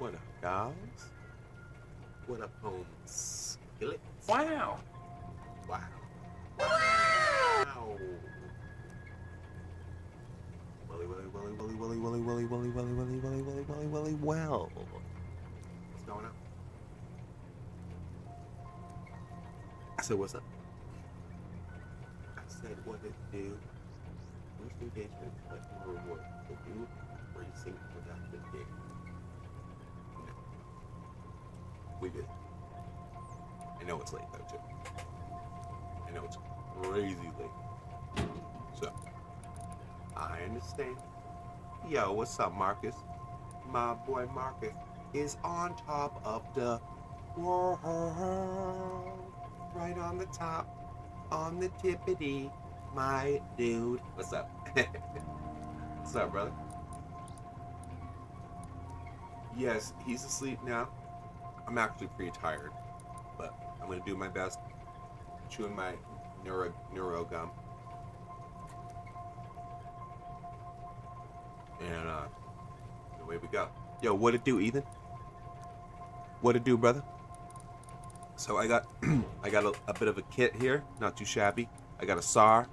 What up, guys? What up, home skillets? Wow. Wow. Wow. Willy, willy, willy, willy, willy, willy, willy, willy, willy, willy, willy, willy, willy, willy, well. What's going on? I said, what's up? I said, what it do? Boost engagement, collect more rewards. So do racing without the game. No. We did. I know it's late though too. I know it's crazy late. So I understand. Yo, what's up, Marcus? My boy Marcus is on top of the world. Right on the top. On the tippity. My dude. What's up? What's up, brother? Yes, he's asleep now. I'm actually pretty tired, but I'm gonna do my best. Chewing my neuro gum, and away we go. Yo, what it do, Ethan? What it do, brother? So I got I got a bit of a kit here, not too shabby. I got a SAR,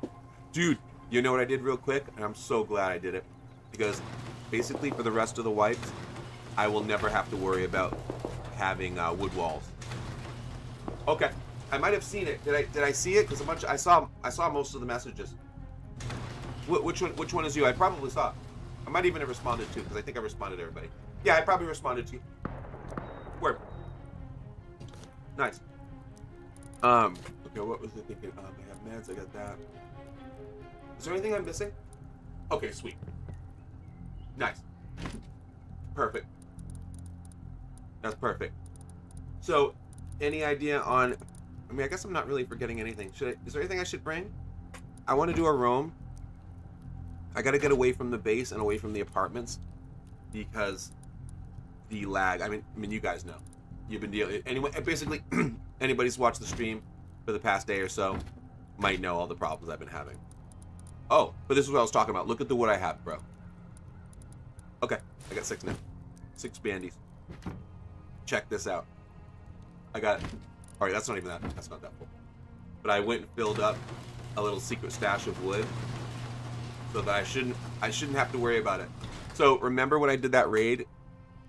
dude. You know what I did real quick, and I'm so glad I did it, because basically for the rest of the wipes, I will never have to worry about having wood walls. Okay, I might have seen it. Did I see it? Because I saw most of the messages. Which one is you? I probably saw it. I might even have responded to, because I think I responded to everybody. Yeah, I probably responded to you. Word. Nice. Okay, what was I thinking? I have meds. I got that. Is there anything I'm missing? Okay, sweet. Nice. Perfect. That's perfect. So, any idea on... I mean, I guess I'm not really forgetting anything. Is there anything I should bring? I want to do a roam. I got to get away from the base and away from the apartments, because the lag... I mean, you guys know. You've been dealing... Anyway, basically, anybody's watched the stream for the past day or so might know all the problems I've been having. Oh, but this is what I was talking about. Look at the wood I have, bro. Okay, I got 6 now. 6 bandies. Check this out. I got... Alright, that's not even that. That's not that full. But I went and filled up a little secret stash of wood, so that I shouldn't have to worry about it. So remember when I did that raid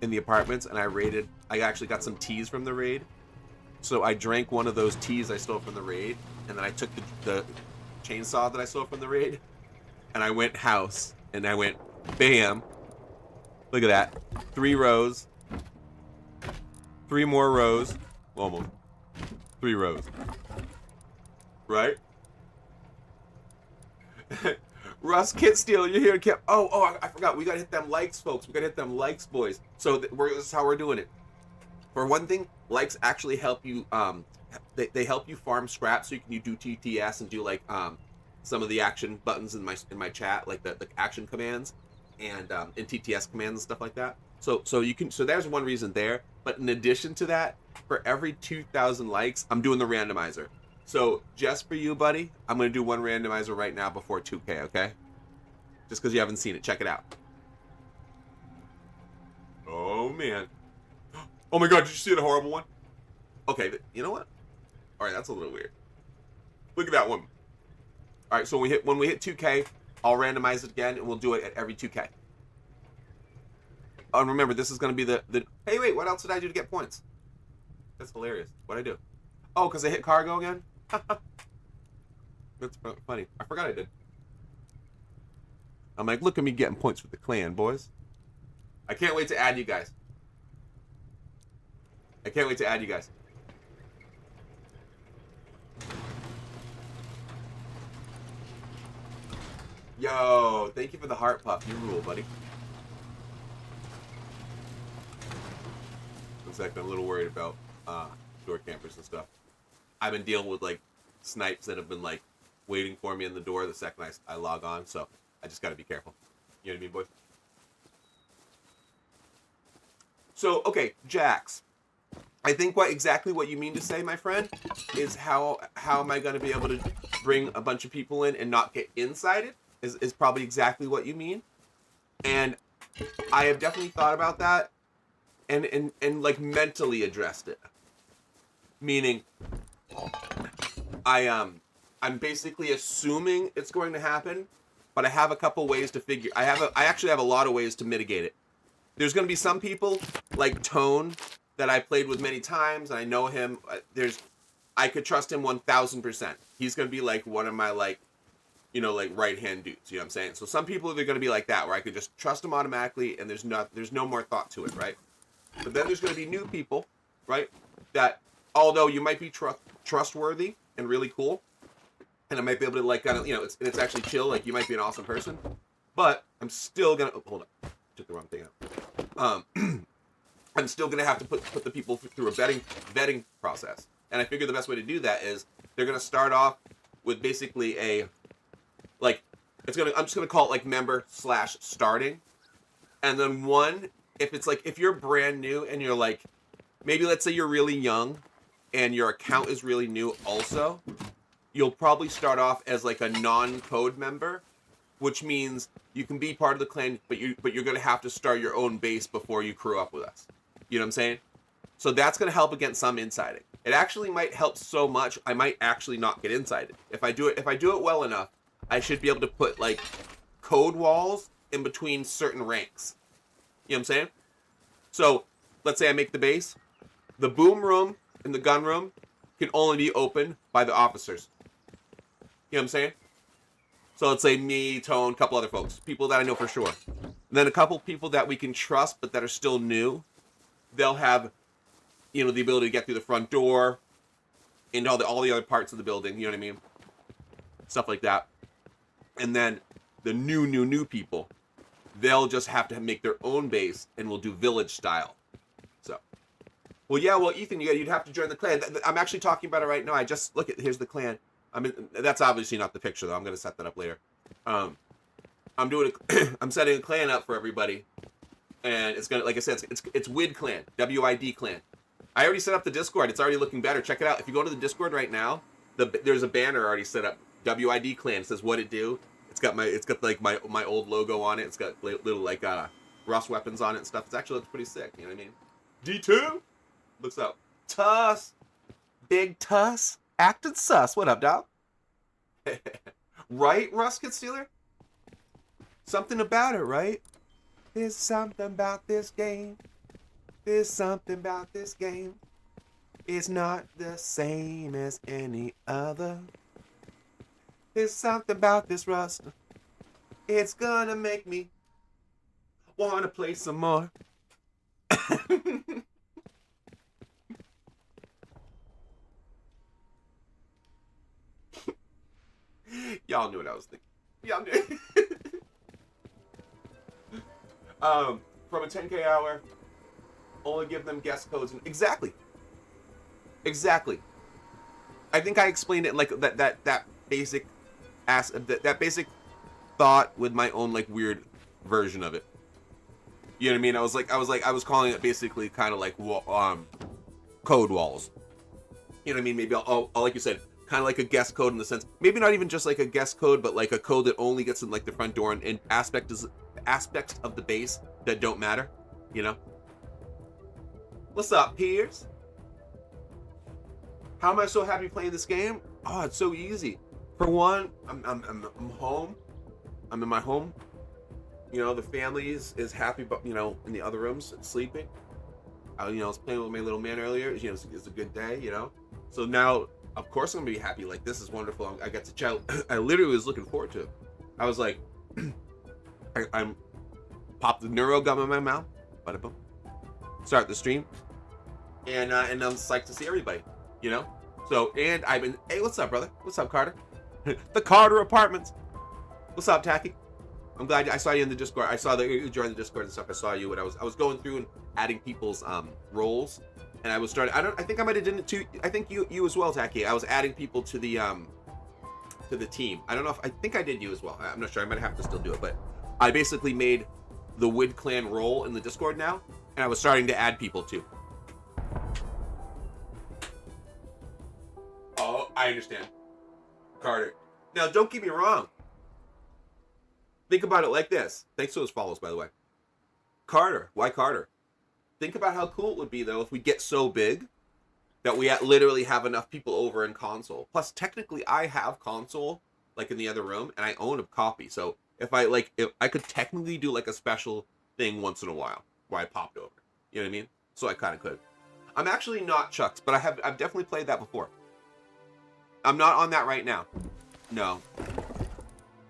in the apartments, and I actually got some teas from the raid. So I drank one of those teas I stole from the raid, and then I took the chainsaw that I stole from the raid, and I went house, and I went bam. Look at that. 3 rows. 3 more rows. Almost. 3 rows. Right? Russ Kit Steal, you're here. Oh, I forgot. We gotta hit them likes, folks. We gotta hit them likes, boys. So this is how we're doing it. For one thing, likes actually help you. They help you farm scraps, so you can do TTS and do like some of the action buttons in my chat, like the action commands and in TTS commands and stuff like that. So you can. So there's one reason there. But in addition to that, for every 2,000 likes, I'm doing the randomizer. So just for you, buddy, I'm gonna do one randomizer right now before 2K. Okay? Just because you haven't seen it, check it out. Oh man. Oh my god, did you see the horrible one? Okay, you know what? Alright, that's a little weird. Look at that one. Alright, so when we hit 2K, I'll randomize it again, and we'll do it at every 2K. Oh, and remember, this is going to be the... Hey, wait, what else did I do to get points? That's hilarious. What'd I do? Oh, because I hit cargo again? That's funny. I forgot I did. I'm like, look at me getting points for the clan, boys. I can't wait to add you guys. I can't wait to add you guys. Yo, thank you for the heart puff. You rule, buddy. Looks like I'm a little worried about door campers and stuff. I've been dealing with like snipes that have been like waiting for me in the door the second I log on, so I just gotta be careful. You know what I mean, boys? So, okay, Jax. I think exactly what you mean to say, my friend, is how am I going to be able to bring a bunch of people in and not get insided is probably exactly what you mean. And I have definitely thought about that. and like mentally addressed it. Meaning, I'm basically assuming it's going to happen, but I have a couple ways to figure. I actually have a lot of ways to mitigate it. There's going to be some people like Tone that I played with many times, and I know him. I could trust him 1,000%. He's going to be like one of my like right hand dudes. You know what I'm saying? So some people they're going to be like that, where I could just trust him automatically, and there's no more thought to it, right? But then there's going to be new people, right? That although you might be trustworthy and really cool, and I might be able to like kind of it's actually chill, like you might be an awesome person, but I'm still gonna hold on, took the wrong thing out. I'm still gonna have to put the people through a vetting process, and I figure the best way to do that is they're gonna start off with basically a like I'm just gonna call it like member / starting, and then if you're brand new and you're like maybe let's say you're really young and your account is really new also, you'll probably start off as like a non-code member, which means you can be part of the clan, but you're gonna have to start your own base before you crew up with us. You know what I'm saying? So that's gonna help against some insiding. It actually might help so much I might actually not get insided. If I do it well enough, I should be able to put like code walls in between certain ranks. You know what I'm saying? So let's say I make the base. The boom room and the gun room can only be opened by the officers. You know what I'm saying? So let's say me, Tone, a couple other folks. People that I know for sure. And then a couple people that we can trust but that are still new. They'll have, the ability to get through the front door into all the other parts of the building. You know what I mean? Stuff like that. And then the new people, they'll just have to make their own base and we'll do village style. So, well, Ethan, you'd have to join the clan. I'm actually talking about it right now. Here's the clan. I mean, that's obviously not the picture though. I'm going to set that up later. I'm setting a clan up for everybody. And it's gonna, like I said, it's WID clan, WID clan. I already set up the Discord. It's already looking better. Check it out. If you go to the Discord right now, there's a banner already set up. WID clan. It says what it do. It's got my old logo on it. It's got little like rust weapons on it and stuff. It actually looks pretty sick. You know what I mean? D2 looks up. Tuss, big Tuss, acting sus. What up, dog? Right, Rusket Stealer? Something about it, right? There's something about this game. There's something about this game. It's not the same as any other. There's something about this Rust. It's gonna make me wanna play some more. Y'all knew what I was thinking. Y'all knew. From a 10K hour, only give them guest codes. Exactly. I think I explained it like that basic that basic thought with my own like weird version of it. You know what I mean? I was calling it basically kind of like code walls. You know what I mean? Maybe I'll like you said, kind of like a guest code in the sense, maybe not even just like a guest code, but like a code that only gets in like the front door and aspects of the base that don't matter. You know? What's up, peers? How am I so happy playing this game? Oh, it's so easy. For one, I'm home. I'm in my home. The family is happy, but in the other rooms sleeping. I was playing with my little man earlier. It's a good day. So now, of course, I'm gonna be happy. Like, this is wonderful. I got to chat. I literally was looking forward to it. I was like, I'm pop the neuro gum in my mouth. Bada boom. Start the stream, and I'm psyched to see everybody. So, and I've been. Hey, what's up, brother? What's up, Carter? The Carter Apartments. What's up, Tacky? I'm glad I saw you in the Discord. I saw that you joined the Discord and stuff. I saw you, and I was going through and adding people's roles, and I was starting. I think I might have done it too. I think you as well, Tacky. I was adding people to the team. I don't know if I think I did you as well. I'm not sure. I might have to still do it, but I basically made the WID clan role in the Discord now, and I was starting to add people too. Oh, I understand, Carter. Now, don't get me wrong. Think about it like this. Thanks to those follows, by the way. Carter. Why Carter? think about how cool it would be, though, if we get so big that we literally have enough people over in console. Plus, technically, I have console, like, in the other room, and I own a copy. So, if I could technically do, like, a special thing once in a while where I popped over. You know what I mean? So I kind of could. I'm actually not Chuck's, but I've definitely played that before. I'm not on that right now. No.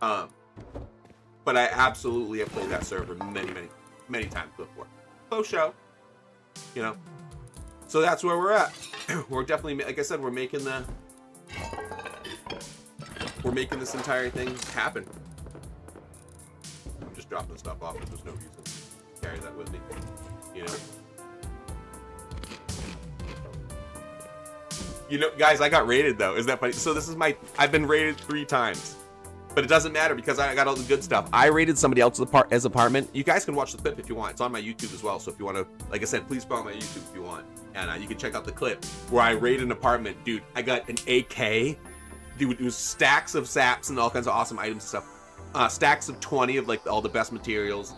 But I absolutely have played that server many times before. Faux show. You know? So that's where we're at. We're definitely, like I said, we're making this entire thing happen. I'm just dropping stuff off, but there's no reason to carry that with me. You know? You know, guys, I got rated, though. Isn't that funny? So this is I've been rated 3 times. But it doesn't matter because I got all the good stuff. I rated somebody else's apartment. You guys can watch the clip if you want. It's on my YouTube as well. So if you want to, like I said, please follow my YouTube if you want. And you can check out the clip where I rated an apartment. Dude, I got an AK. Dude, it was stacks of saps and all kinds of awesome items and stuff. Stacks of 20 of, like, all the best materials.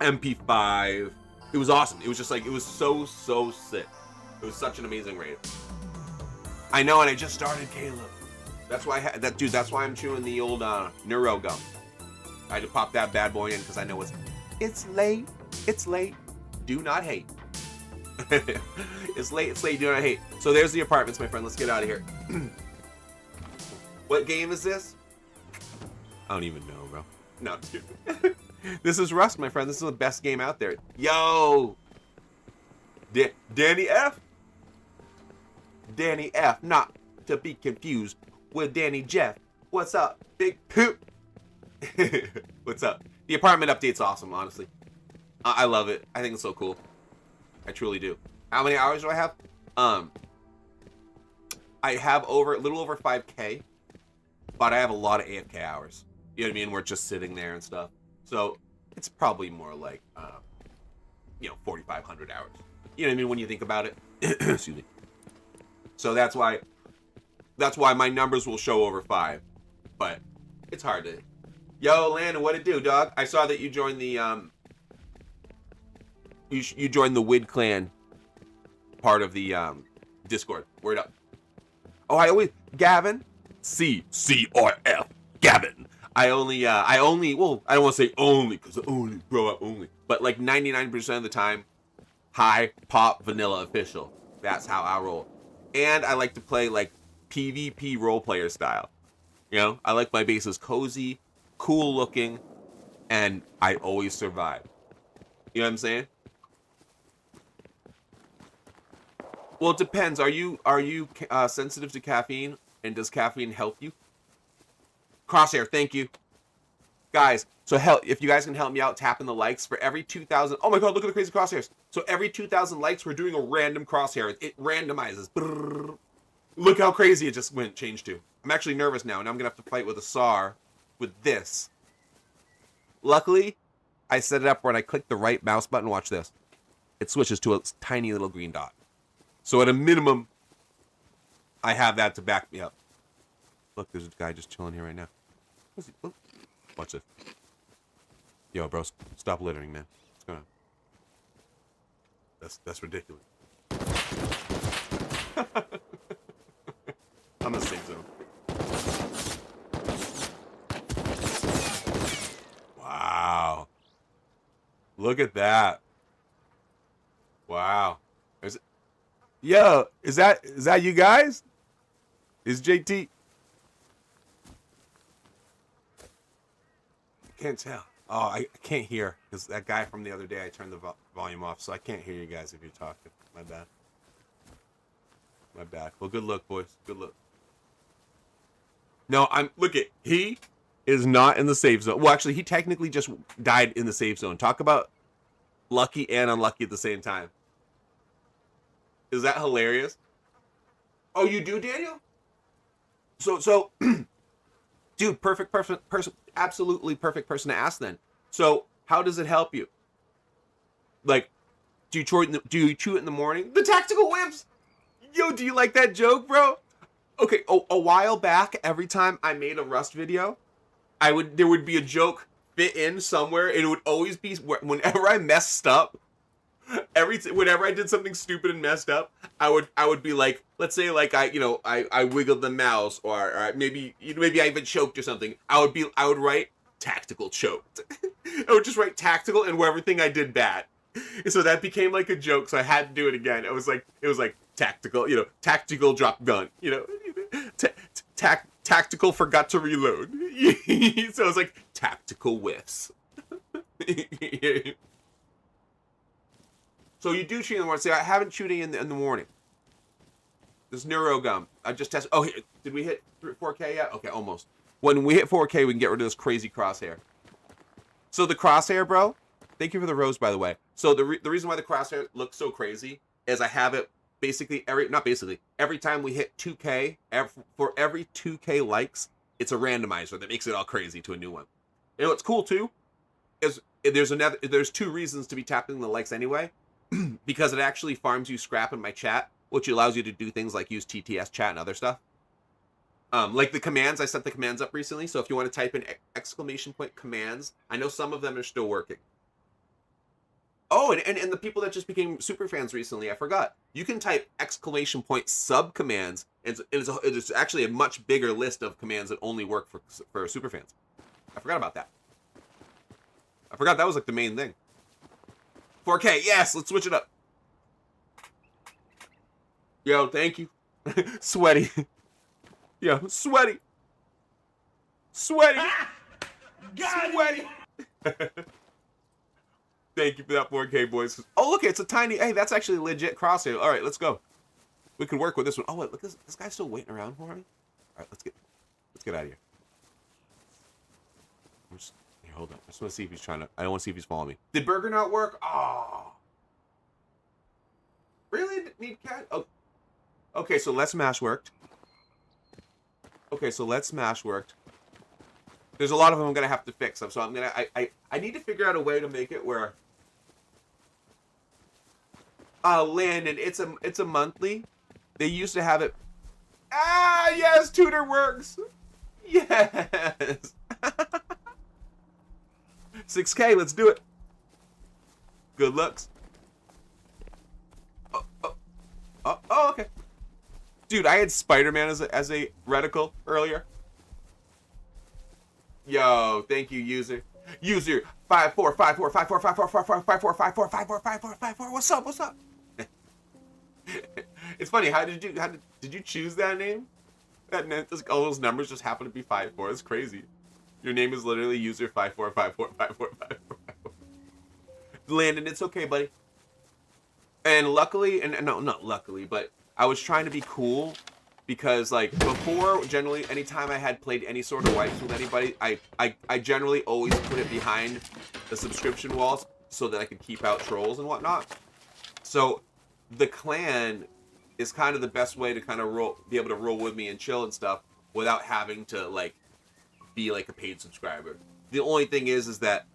MP5. It was awesome. It was just, like, it was so sick. It was such an amazing raid. I know, and I just started, Caleb. That's why that's why I'm chewing the old Neuro gum. I had to pop that bad boy in because I know it's late. It's late. Do not hate. It's late. It's late. Do not hate. So there's the apartments, my friend. Let's get out of here. What game is this? I don't even know, bro. No, dude. This is Rust, my friend. This is the best game out there. Yo, Danny F. Danny F. Not to be confused with Danny Jeff. What's up, big poop? What's up? The apartment update's awesome, honestly. I love it. I think it's so cool. I truly do. How many hours do I have? I have a little over 5K, but I have a lot of AFK hours. You know what I mean? We're just sitting there and stuff. So it's probably more like, 4,500 hours. You know what I mean? When you think about it. Excuse me. So that's why my numbers will show over 5, but it's hard to. Yo, Landon, what it do, dog? I saw that you joined the you joined the Wid Clan part of the Discord. Word up. Oh, Gavin, CCRF, Gavin. I don't want to say only because only grow up only, but like 99% of the time, high pop vanilla official. That's how I roll, and I like to play like PvP role player style. You know, I like my bases cozy, cool looking, and I always survive. You know what I'm saying? Well, it depends. Are you sensitive to caffeine, and does caffeine help you? Crosshair, thank you, guys. So if you guys can help me out, tapping the likes for every 2,000. Oh my God, look at the crazy crosshairs. So every 2,000 likes, we're doing a random crosshair. It randomizes. Brrr. Look how crazy it just changed to. I'm actually nervous now, and I'm going to have to fight with a SAR with this. Luckily, I set it up when I click the right mouse button. Watch this. It switches to a tiny little green dot. So at a minimum, I have that to back me up. Look, there's a guy just chilling here right now. Watch this. Yo, bro, stop littering, man. What's going on? That's ridiculous. I'm in the safe zone. Wow. Look at that. Wow. Yo, is that you guys? Is JT? I can't tell. Oh, I can't hear because that guy from the other day, I turned the volume off, so I can't hear you guys if you're talking. My bad. My bad. Well, good luck, boys. Good luck. No, he is not in the safe zone. Well, actually, he technically just died in the safe zone. Talk about lucky and unlucky at the same time. Is that hilarious? Oh, you do, Daniel? So, dude, perfect person, absolutely perfect person to ask then. So, how does it help you? Like, do you chew it in the morning? The tactical whips! Yo, do you like that joke, bro? Okay, a while back, every time I made a Rust video, there would be a joke fit in somewhere, and it would always be whenever I messed up, Whenever I did something stupid and messed up, I would be like, let's say like I wiggled the mouse, or maybe I even choked or something. I would write tactical choked. I would just write tactical and everything I did bad. So that became like a joke. So I had to do it again. It was like tactical, tactical drop gun, tactical forgot to reload. So it was like tactical whiffs. So you do chew in the morning. See, I haven't chewed in the morning. This neuro gum. I just tested. Oh, did we hit 4K yet? Okay, almost. When we hit 4K, we can get rid of this crazy crosshair. So the crosshair, bro. Thank you for the rose, by the way. So the reason why the crosshair looks so crazy is I have it basically every time we hit 2K, for every 2K likes, it's a randomizer that makes it all crazy to a new one. You know what's cool too? Is there's two reasons to be tapping the likes anyway. Because it actually farms you scrap in my chat, which allows you to do things like use TTS chat and other stuff. Like the commands, I set the commands up recently, so if you want to type in ! commands, I know some of them are still working. Oh, and the people that just became super fans recently, I forgot. You can type ! sub commands, and it's actually a much bigger list of commands that only work for super fans. I forgot about that. I forgot that was like the main thing. 4K, yes, let's switch it up. Yo, thank you. Sweaty. Yo, sweaty. Sweaty. Sweaty. Thank you for that 4K, boys. Oh, look, it's a tiny, hey, that's actually a legit crosshair. All right, let's go. We can work with this one. Oh, wait, look, this guy's still waiting around for me. All right, let's get out of here. Here, hold on. I just want to see if he's I don't want to see if he's following me. Did burger not work? Oh. Really? Need cat? Oh. Okay, so let's smash worked. Okay, so let's smash worked. There's a lot of them I'm gonna have to fix. So I'm gonna I need to figure out a way to make it where Landon, it's a monthly. They used to have it. Ah, yes, tutor works. Yes. 6K, let's do it. Good looks. Oh, okay. Dude, I had Spider-Man as a reticle earlier. Yo, thank you, user. User 54545454545454545454. What's up? What's up? It's funny. How did you choose that name? That all those numbers just happen to be 54. It's crazy. Your name is literally user 5454545454. Landon, it's okay, buddy. And luckily, and no, not luckily, but I was trying to be cool because like before, generally, anytime I had played any sort of wipes with anybody, I generally always put it behind the subscription walls so that I could keep out trolls and whatnot. So the clan is kind of the best way to kind of be able to roll with me and chill and stuff without having to like be like a paid subscriber. The only thing is that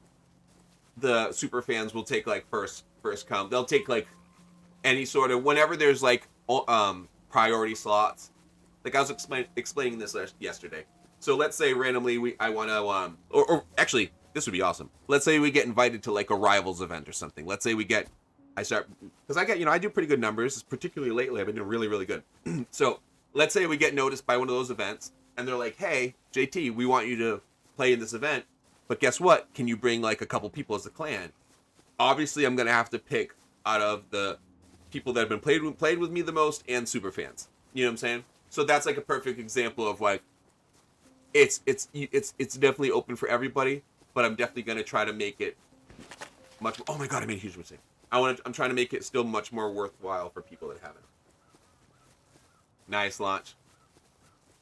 the super fans will take like first come. They'll take like any sort of whenever there's like priority slots. Like I was explaining this yesterday. So let's say randomly I want to or actually this would be awesome. Let's say we get invited to like a rivals event or something. Let's say because I do pretty good numbers, particularly lately. I've been doing really, really good. So let's say we get noticed by one of those events and they're like, hey, JT, we want you to play in this event. But guess what? Can you bring like a couple people as a clan? Obviously, I'm going to have to pick out of the people that have been played with me the most and super fans. You know what I'm saying? So that's like a perfect example of like, it's definitely open for everybody, but I'm definitely going to try to make it much more, oh my God, I made a huge mistake. I'm trying to make it still much more worthwhile for people that haven't. Nice launch.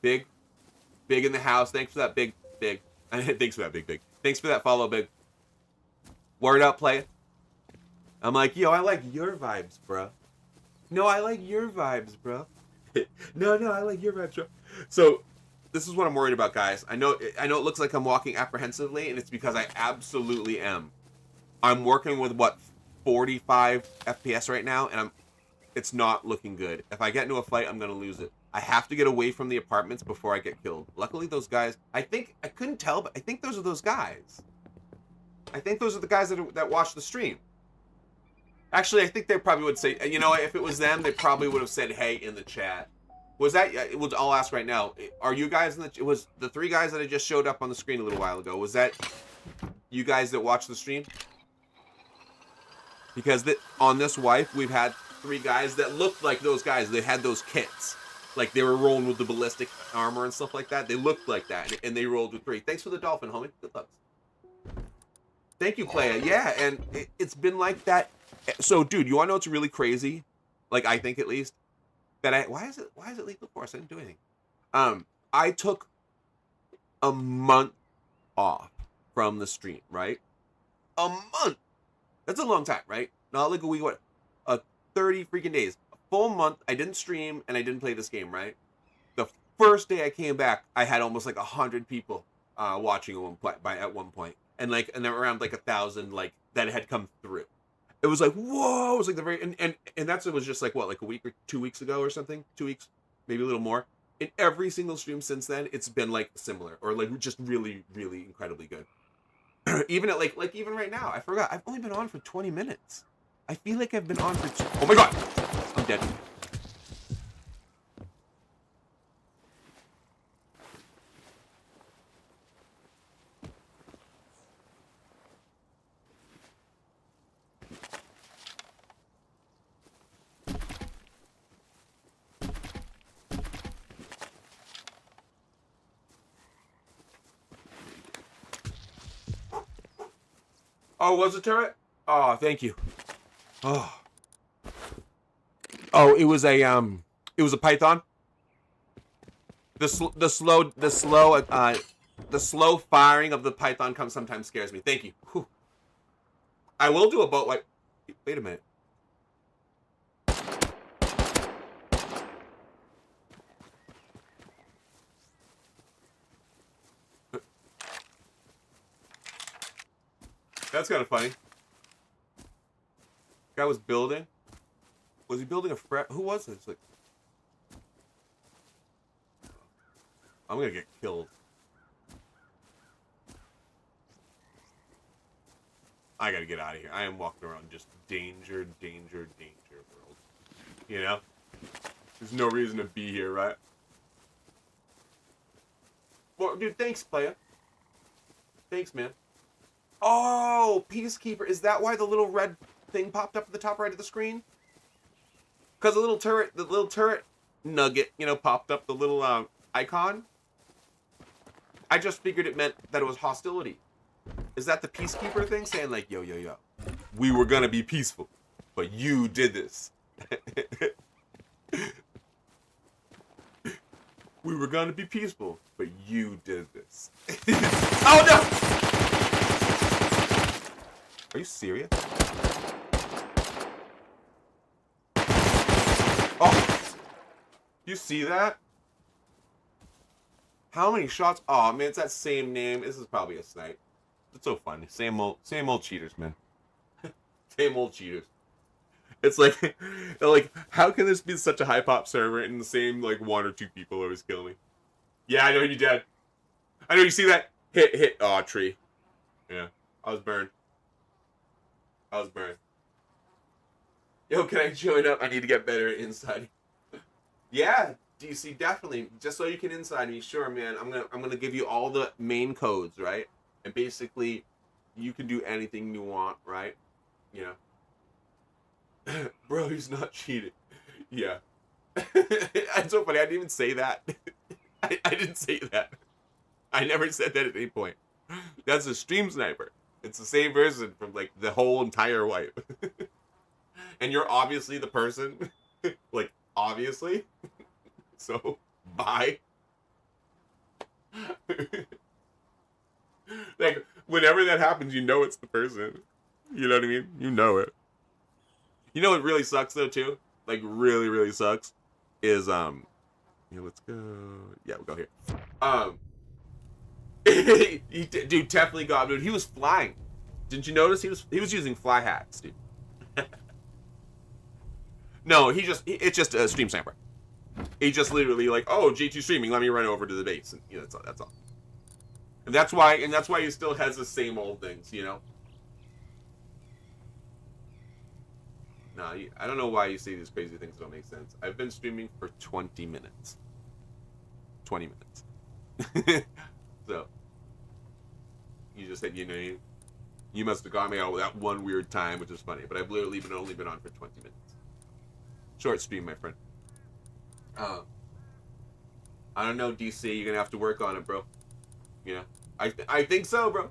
Big in the house. Thanks for that big. Thanks for that big. Thanks for that follow, big. Word up, play it. I'm like, yo, I like your vibes, bro. No, I like your vibes, bro. No, I like your vibes, bro. So, this is what I'm worried about, guys. I know it looks like I'm walking apprehensively, and it's because I absolutely am. I'm working with, 45 FPS right now, and it's not looking good. If I get into a fight, I'm going to lose it. I have to get away from the apartments before I get killed. Luckily, those guys, I couldn't tell, but I think those are those guys. I think those are the guys that watch the stream. Actually, I think they probably would say, you know, if it was them, they probably would have said, "Hey," in the chat. Was that? I'll ask right now. Are you guys in the? It was the 3 guys that I just showed up on the screen a little while ago. Was that you guys that watched the stream? Because on this wipe, we've had 3 guys that looked like those guys. They had those kits, like they were rolling with the ballistic armor and stuff like that. They looked like that, and they rolled with 3. Thanks for the dolphin, homie. Good luck. Thank you, Playa. Yeah, and it's been like that. So, dude, you want to know what's really crazy? Like, I think at least that why is it lethal force? I didn't do anything. I took a month off from the stream, right? A month. That's a long time, right? Not like a week. What? 30 freaking days. A full month. I didn't stream and I didn't play this game, right? The first day I came back, I had almost like 100 people watching at one point, and around like 1,000 like that had come through. It was like, whoa! It was like the very and it was just like what, like a week or 2 weeks ago or something. 2 weeks, maybe a little more. In every single stream since then, it's been like similar or like just really, really incredibly good. Even at like even right now, I forgot. I've only been on for 20 minutes. I feel like I've been on for oh my god! I'm dead. Oh, was it turret? Oh, thank you. Oh. Oh, it was a python. The slow firing of the python sometimes scares me. Thank you. Whew. I will do a boat wipe. Wait a minute. That's kind of funny. Guy was building. Was he building a fret? Who was this? Like, I'm gonna get killed. I gotta get out of here. I am walking around just danger, danger, danger world. You know? There's no reason to be here, right? Well, dude, thanks, playa. Thanks, man. Oh, Peacekeeper. Is that why the little red thing popped up at the top right of the screen? Because the little turret nugget, you know, popped up, the little icon. I just figured it meant that it was hostility. Is that the Peacekeeper thing? Saying like, yo, yo, yo, we were gonna be peaceful, but you did this. We were gonna be peaceful, but you did this. Oh no! Are you serious? Oh! You see that? How many shots? Oh man, it's that same name. This is probably a snipe. It's so funny. Same old cheaters, man. Same old cheaters. It's like, how can this be such a high pop server and the same like 1 or 2 people always kill me? Yeah, I know you dead. I know you see that hit. Oh, tree. Yeah, I was burned. Yo, can I join up? I need to get better at inside. Yeah, DC, definitely. Just so you can inside me, sure, man. I'm gonna give you all the main codes, right? And basically, you can do anything you want, right? You know. Bro, he's not cheating. Yeah. It's so funny. I didn't even say that. I didn't say that. I never said that at any point. That's a stream sniper. It's the same person from like the whole entire wipe. And you're obviously the person. Like, obviously. So, bye. Like, whenever that happens, you know it's the person. You know what I mean? You know it. You know what really sucks though too? Like really, really sucks is yeah, let's go. Yeah, we'll go here. Dude, definitely got dude. He was flying. Didn't you notice he was using fly hacks, dude? No, it's just a stream sniper. He just literally like, oh, G2 streaming, let me run over to the base, and you know, that's all. And that's why he still has the same old things, you know. No, I don't know why you say these crazy things that don't make sense. I've been streaming for 20 minutes. 20 minutes. So, you just said, you must have got me out that one weird time, which is funny. But I've literally only been on for 20 minutes. Short stream, my friend. I don't know, DC. You're going to have to work on it, bro. You know? I think so, bro.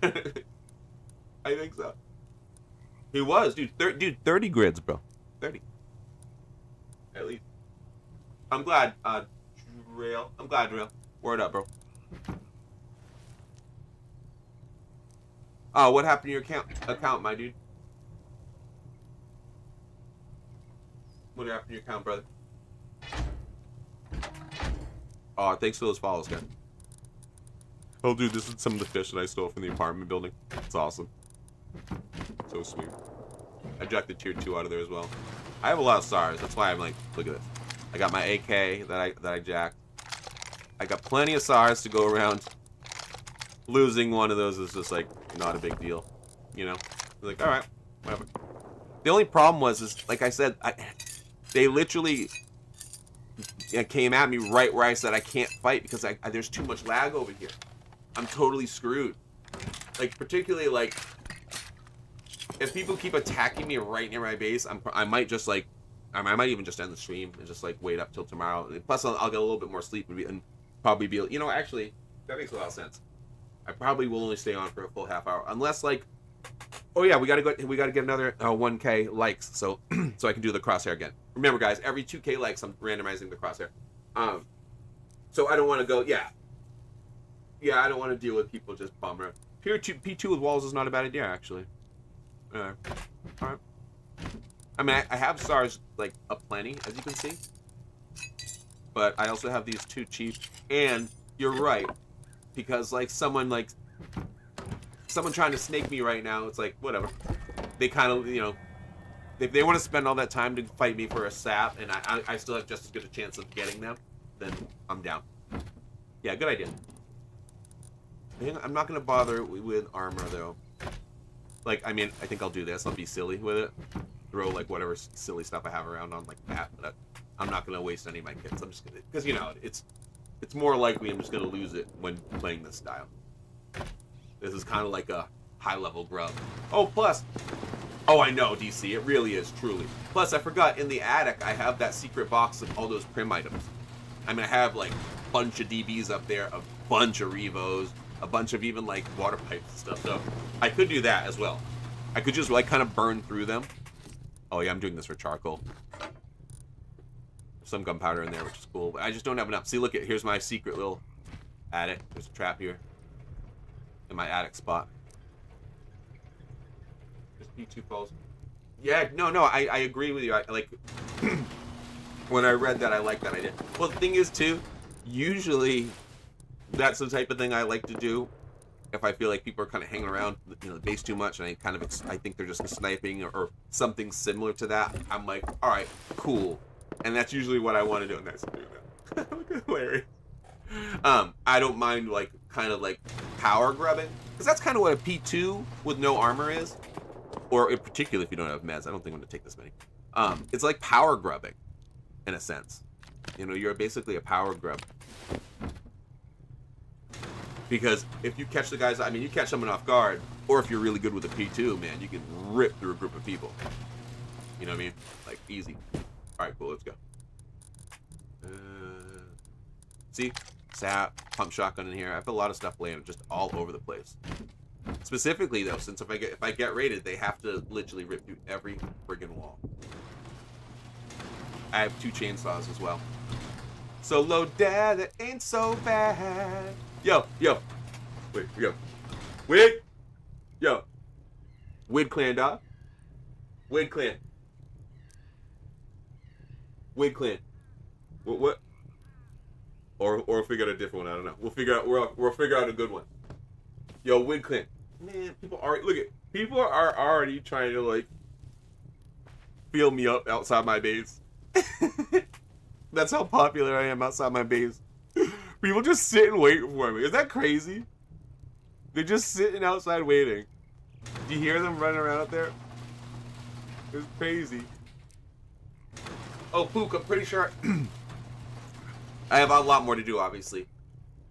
I think so. He was, dude. 30 grids, bro. 30. At least. I'm glad, Drill. I'm glad, Drill. Word up, bro. Oh, what happened to your account, my dude? What happened to your account, brother? Oh, thanks for those follows, guys. Oh, dude, this is some of the fish that I stole from the apartment building. It's awesome. So sweet. I jacked the tier 2 out of there as well. I have a lot of stars. That's why I'm like, look at this. I got my AK that I jacked. I got plenty of stars to go around. Losing one of those is just like not a big deal, you know. Like, all right, whatever. The only problem is like I said, they literally came at me right where I said I can't fight because there's too much lag over here. I'm totally screwed. Like, particularly, like, if people keep attacking me right near my base, I might just, like, I might even just end the stream and just, like, wait up till tomorrow. Plus, I'll get a little bit more sleep and probably be, you know, actually, that makes a lot of sense. I probably will only stay on for a full half hour. Unless, like, oh, yeah, we gotta get another 1K likes so I can do the crosshair again. Remember, guys, every 2K likes, I'm randomizing the crosshair. So I don't want to go, yeah, I don't want to deal with people just bummer. P2 with walls is not a bad idea, actually. All right. I mean, I have stars, like, aplenty, as you can see. But I also have these 2 cheap. And you're right. Because, like, someone trying to snake me right now, it's like, whatever. They kind of, you know, if they want to spend all that time to fight me for a sap, and I still have just as good a chance of getting them, then I'm down. Yeah, good idea. I'm not going to bother with armor, though. Like, I mean, I think I'll do this. I'll be silly with it. Throw, like, whatever silly stuff I have around on, like, that. But I'm not going to waste any of my kits. I'm just going to... Because, you know, it's more likely I'm just going to lose it when playing this style. This is kind of like a high-level grub. Oh, plus... Oh, I know, DC. It really is, truly. Plus, I forgot, in the attic, I have that secret box of all those prim items. I mean, I have, like, a bunch of DBs up there, a bunch of Revos, a bunch of even, like, water pipes and stuff. So, I could do that as well. I could just, like, kind of burn through them. Oh, yeah, I'm doing this for charcoal. Some gunpowder in there, which is cool. But I just don't have enough. See, look, here's my secret little attic. There's a trap here. In my attic spot. P2 falls. Yeah, no, I agree with you. I like when I read that, I like that idea. Well, the thing is, too, usually that's the type of thing I like to do if I feel like people are kind of hanging around, you know, the base too much, and I think they're just sniping or something similar to that. I'm like, all right, cool, and that's usually what I want to do. Nice to do that. Look at Larry. I don't mind like kind of like power grubbing because that's kind of what a P2 with no armor is. Or in particular, if you don't have meds, I don't think I'm going to take this many. It's like power grubbing, in a sense. You know, you're basically a power grub. Because if you catch the guys, I mean, you catch someone off guard, or if you're really good with a P2, man, you can rip through a group of people. You know what I mean? Like, easy. All right, cool, let's go. See? Sap, pump shotgun in here. I have a lot of stuff laying just all over the place. Specifically, though, since if I get raided, they have to literally rip through every friggin' wall. I have 2 chainsaws as well. So low dad, that ain't so bad. Yo. Wait, yo. Wait. Yo. Wid clan, dog. Wid clan. Wid clan. What? Or figure out a different one. I don't know. We'll figure out a good one. Yo, Wid clan. Man, people are already trying to like feel me up outside my base. That's how popular I am outside my base. People just sit and wait for me. Is that crazy? They're just sitting outside waiting. Do you hear them running around out there? It's crazy. Oh, Pook, I'm pretty sure I have a lot more to do, obviously.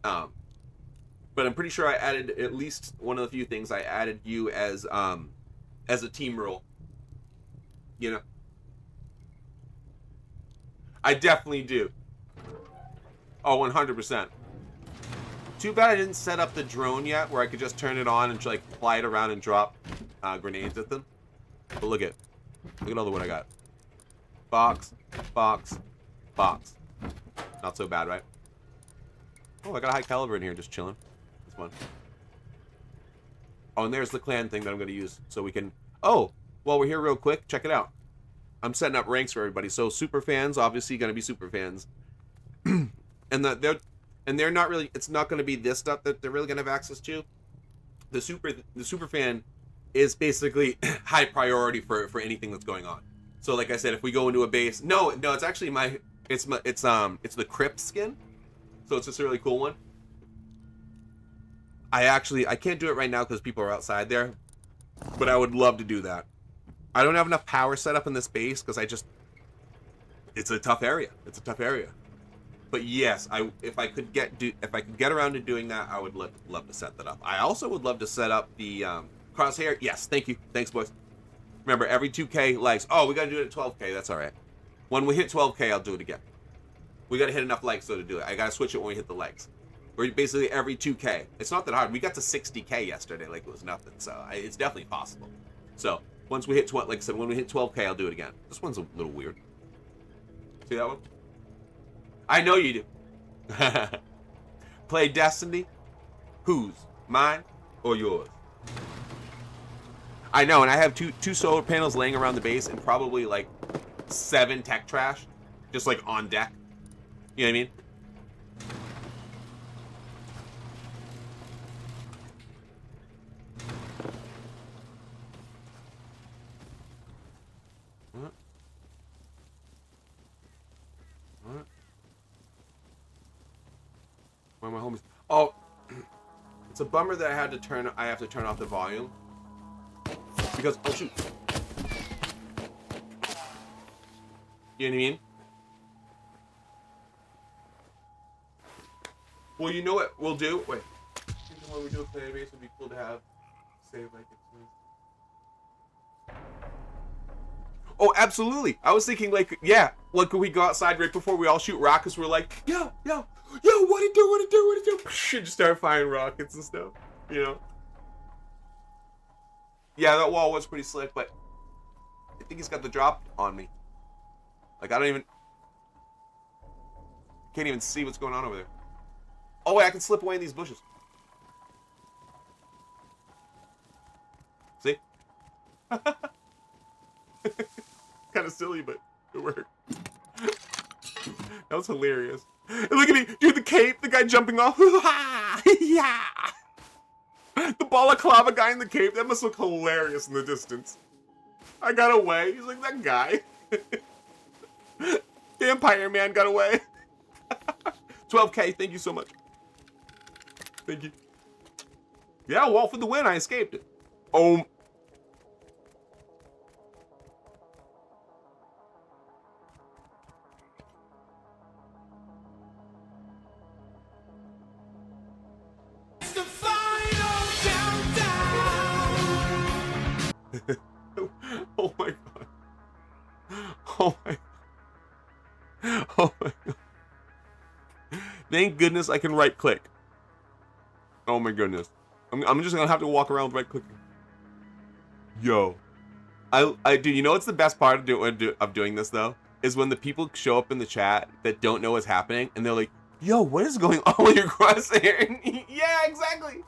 But I'm pretty sure I added at least one of the few things. I added you as a team role. You know, I definitely do. Oh, 100%. Too bad I didn't set up the drone yet, where I could just turn it on and like fly it around and drop grenades at them. But look at all the wood I got. Box, box, box. Not so bad, right? Oh, I got a high caliber in here, just chilling. It's fun. Oh, and there's the clan thing that I'm going to use, so we can. Oh, while we're here, real quick, check it out. I'm setting up ranks for everybody. So super fans, obviously, going to be super fans, and they're not really. It's not going to be this stuff that they're really going to have access to. The super fan is basically high priority for anything that's going on. So like I said, if we go into a base, no, it's actually it's the crypt skin. So it's just a really cool one. I can't do it right now because people are outside there, but I would love to do that. I don't have enough power set up in this base because it's a tough area. It's a tough area. But yes, if I could get around to doing that, I would love to set that up. I also would love to set up the crosshair. Yes, thank you. Thanks, boys. Remember, every 2K likes. Oh, we got to do it at 12K. That's all right. When we hit 12K, I'll do it again. We got to hit enough likes though to do it. I got to switch it when we hit the likes. Or basically every 2K. It's not that hard. We got to 60K yesterday like it was nothing. So it's definitely possible. So once we hit like I said, when we hit 12K, I'll do it again. This one's a little weird. See that one? I know you do. Play Destiny? Whose? Mine or yours? I know, and I have two solar panels laying around the base and probably like 7 tech trash just like on deck. You know what I mean? What? Where are my homies? Oh, it's a bummer that I have to turn off the volume because oh shoot. You know what I mean? Well, you know what we'll do? Wait. When we do a play base, it'd be cool to have save like it. Oh, absolutely. I was thinking like, yeah, like when we go outside right before we all shoot rockets, we're like, yo, what it do? And just start firing rockets and stuff, you know? Yeah, that wall was pretty slick, but I think he's got the drop on me. Like, can't even see what's going on over there. Oh, wait, I can slip away in these bushes. See? Kind of silly, but it worked. That was hilarious. And look at me, dude, the cape, the guy jumping off. Yeah. The balaclava guy in the cape, that must look hilarious in the distance. I got away. He's like, that guy. Vampire Man got away. 12K, thank you so much. Thank you. Yeah, wall for the win, I escaped it. Oh. Oh my god. Oh my. Oh my god. Thank goodness I can right click. Oh my goodness. I'm just gonna have to walk around right clicking. Yo. I do. You know what's the best part of doing this though? Is when the people show up in the chat that don't know what's happening and they're like, yo, what is going on with your crosshair? Yeah, exactly.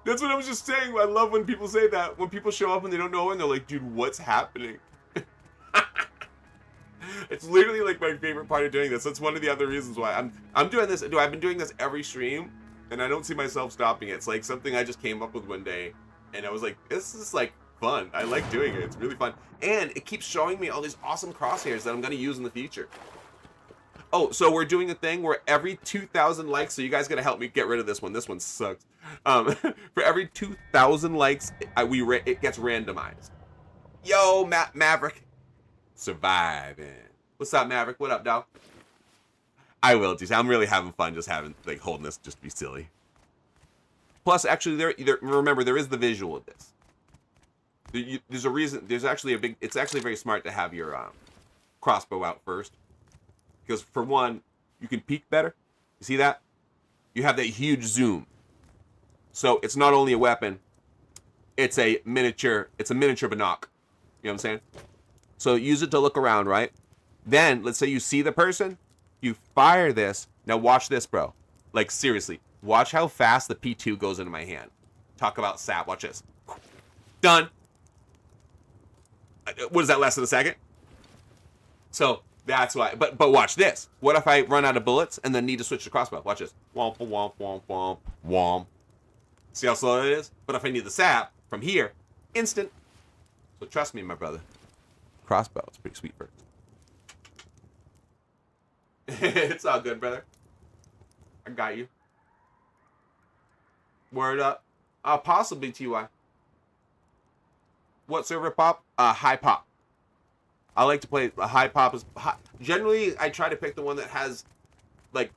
That's what I was just saying. I love when people say that. When people show up and they don't know and they're like, dude, what's happening? It's literally like my favorite part of doing this. That's one of the other reasons why I'm doing this. I've been doing this every stream and I don't see myself stopping it. It's like something I just came up with one day and I was like, this is like fun. I like doing it. It's really fun. And it keeps showing me all these awesome crosshairs that I'm going to use in the future. Oh, so we're doing a thing where every 2,000 likes, so you guys got to help me get rid of this one. This one sucks. For every 2,000 likes, it gets randomized. Yo, Maverick. Surviving. What's up, Maverick? What up, dog? I will, dude. I'm really having fun just holding this just to be silly. Plus, actually, remember, there is the visual of this. There's a reason. There's actually it's actually very smart to have your crossbow out first. Because, for one, you can peek better. You see that? You have that huge zoom. So, it's not only a weapon, it's a miniature binoc. You know what I'm saying? So, use it to look around, right? Then, let's say you see the person, you fire this. Now, watch this, bro. Like, seriously. Watch how fast the P2 goes into my hand. Talk about sap. Watch this. Done. What is that, less than a second? So, that's why. But watch this. What if I run out of bullets and then need to switch to crossbow? Watch this. Womp, womp, womp, womp, womp. See how slow it is? But if I need the sap from here, instant. So trust me, my brother. Crossbow. It's pretty sweet first. It's all good, brother. I got you. Word up. Possibly TY. What server pop? High pop. I like to play a high pop. Generally, I try to pick the one that has, like,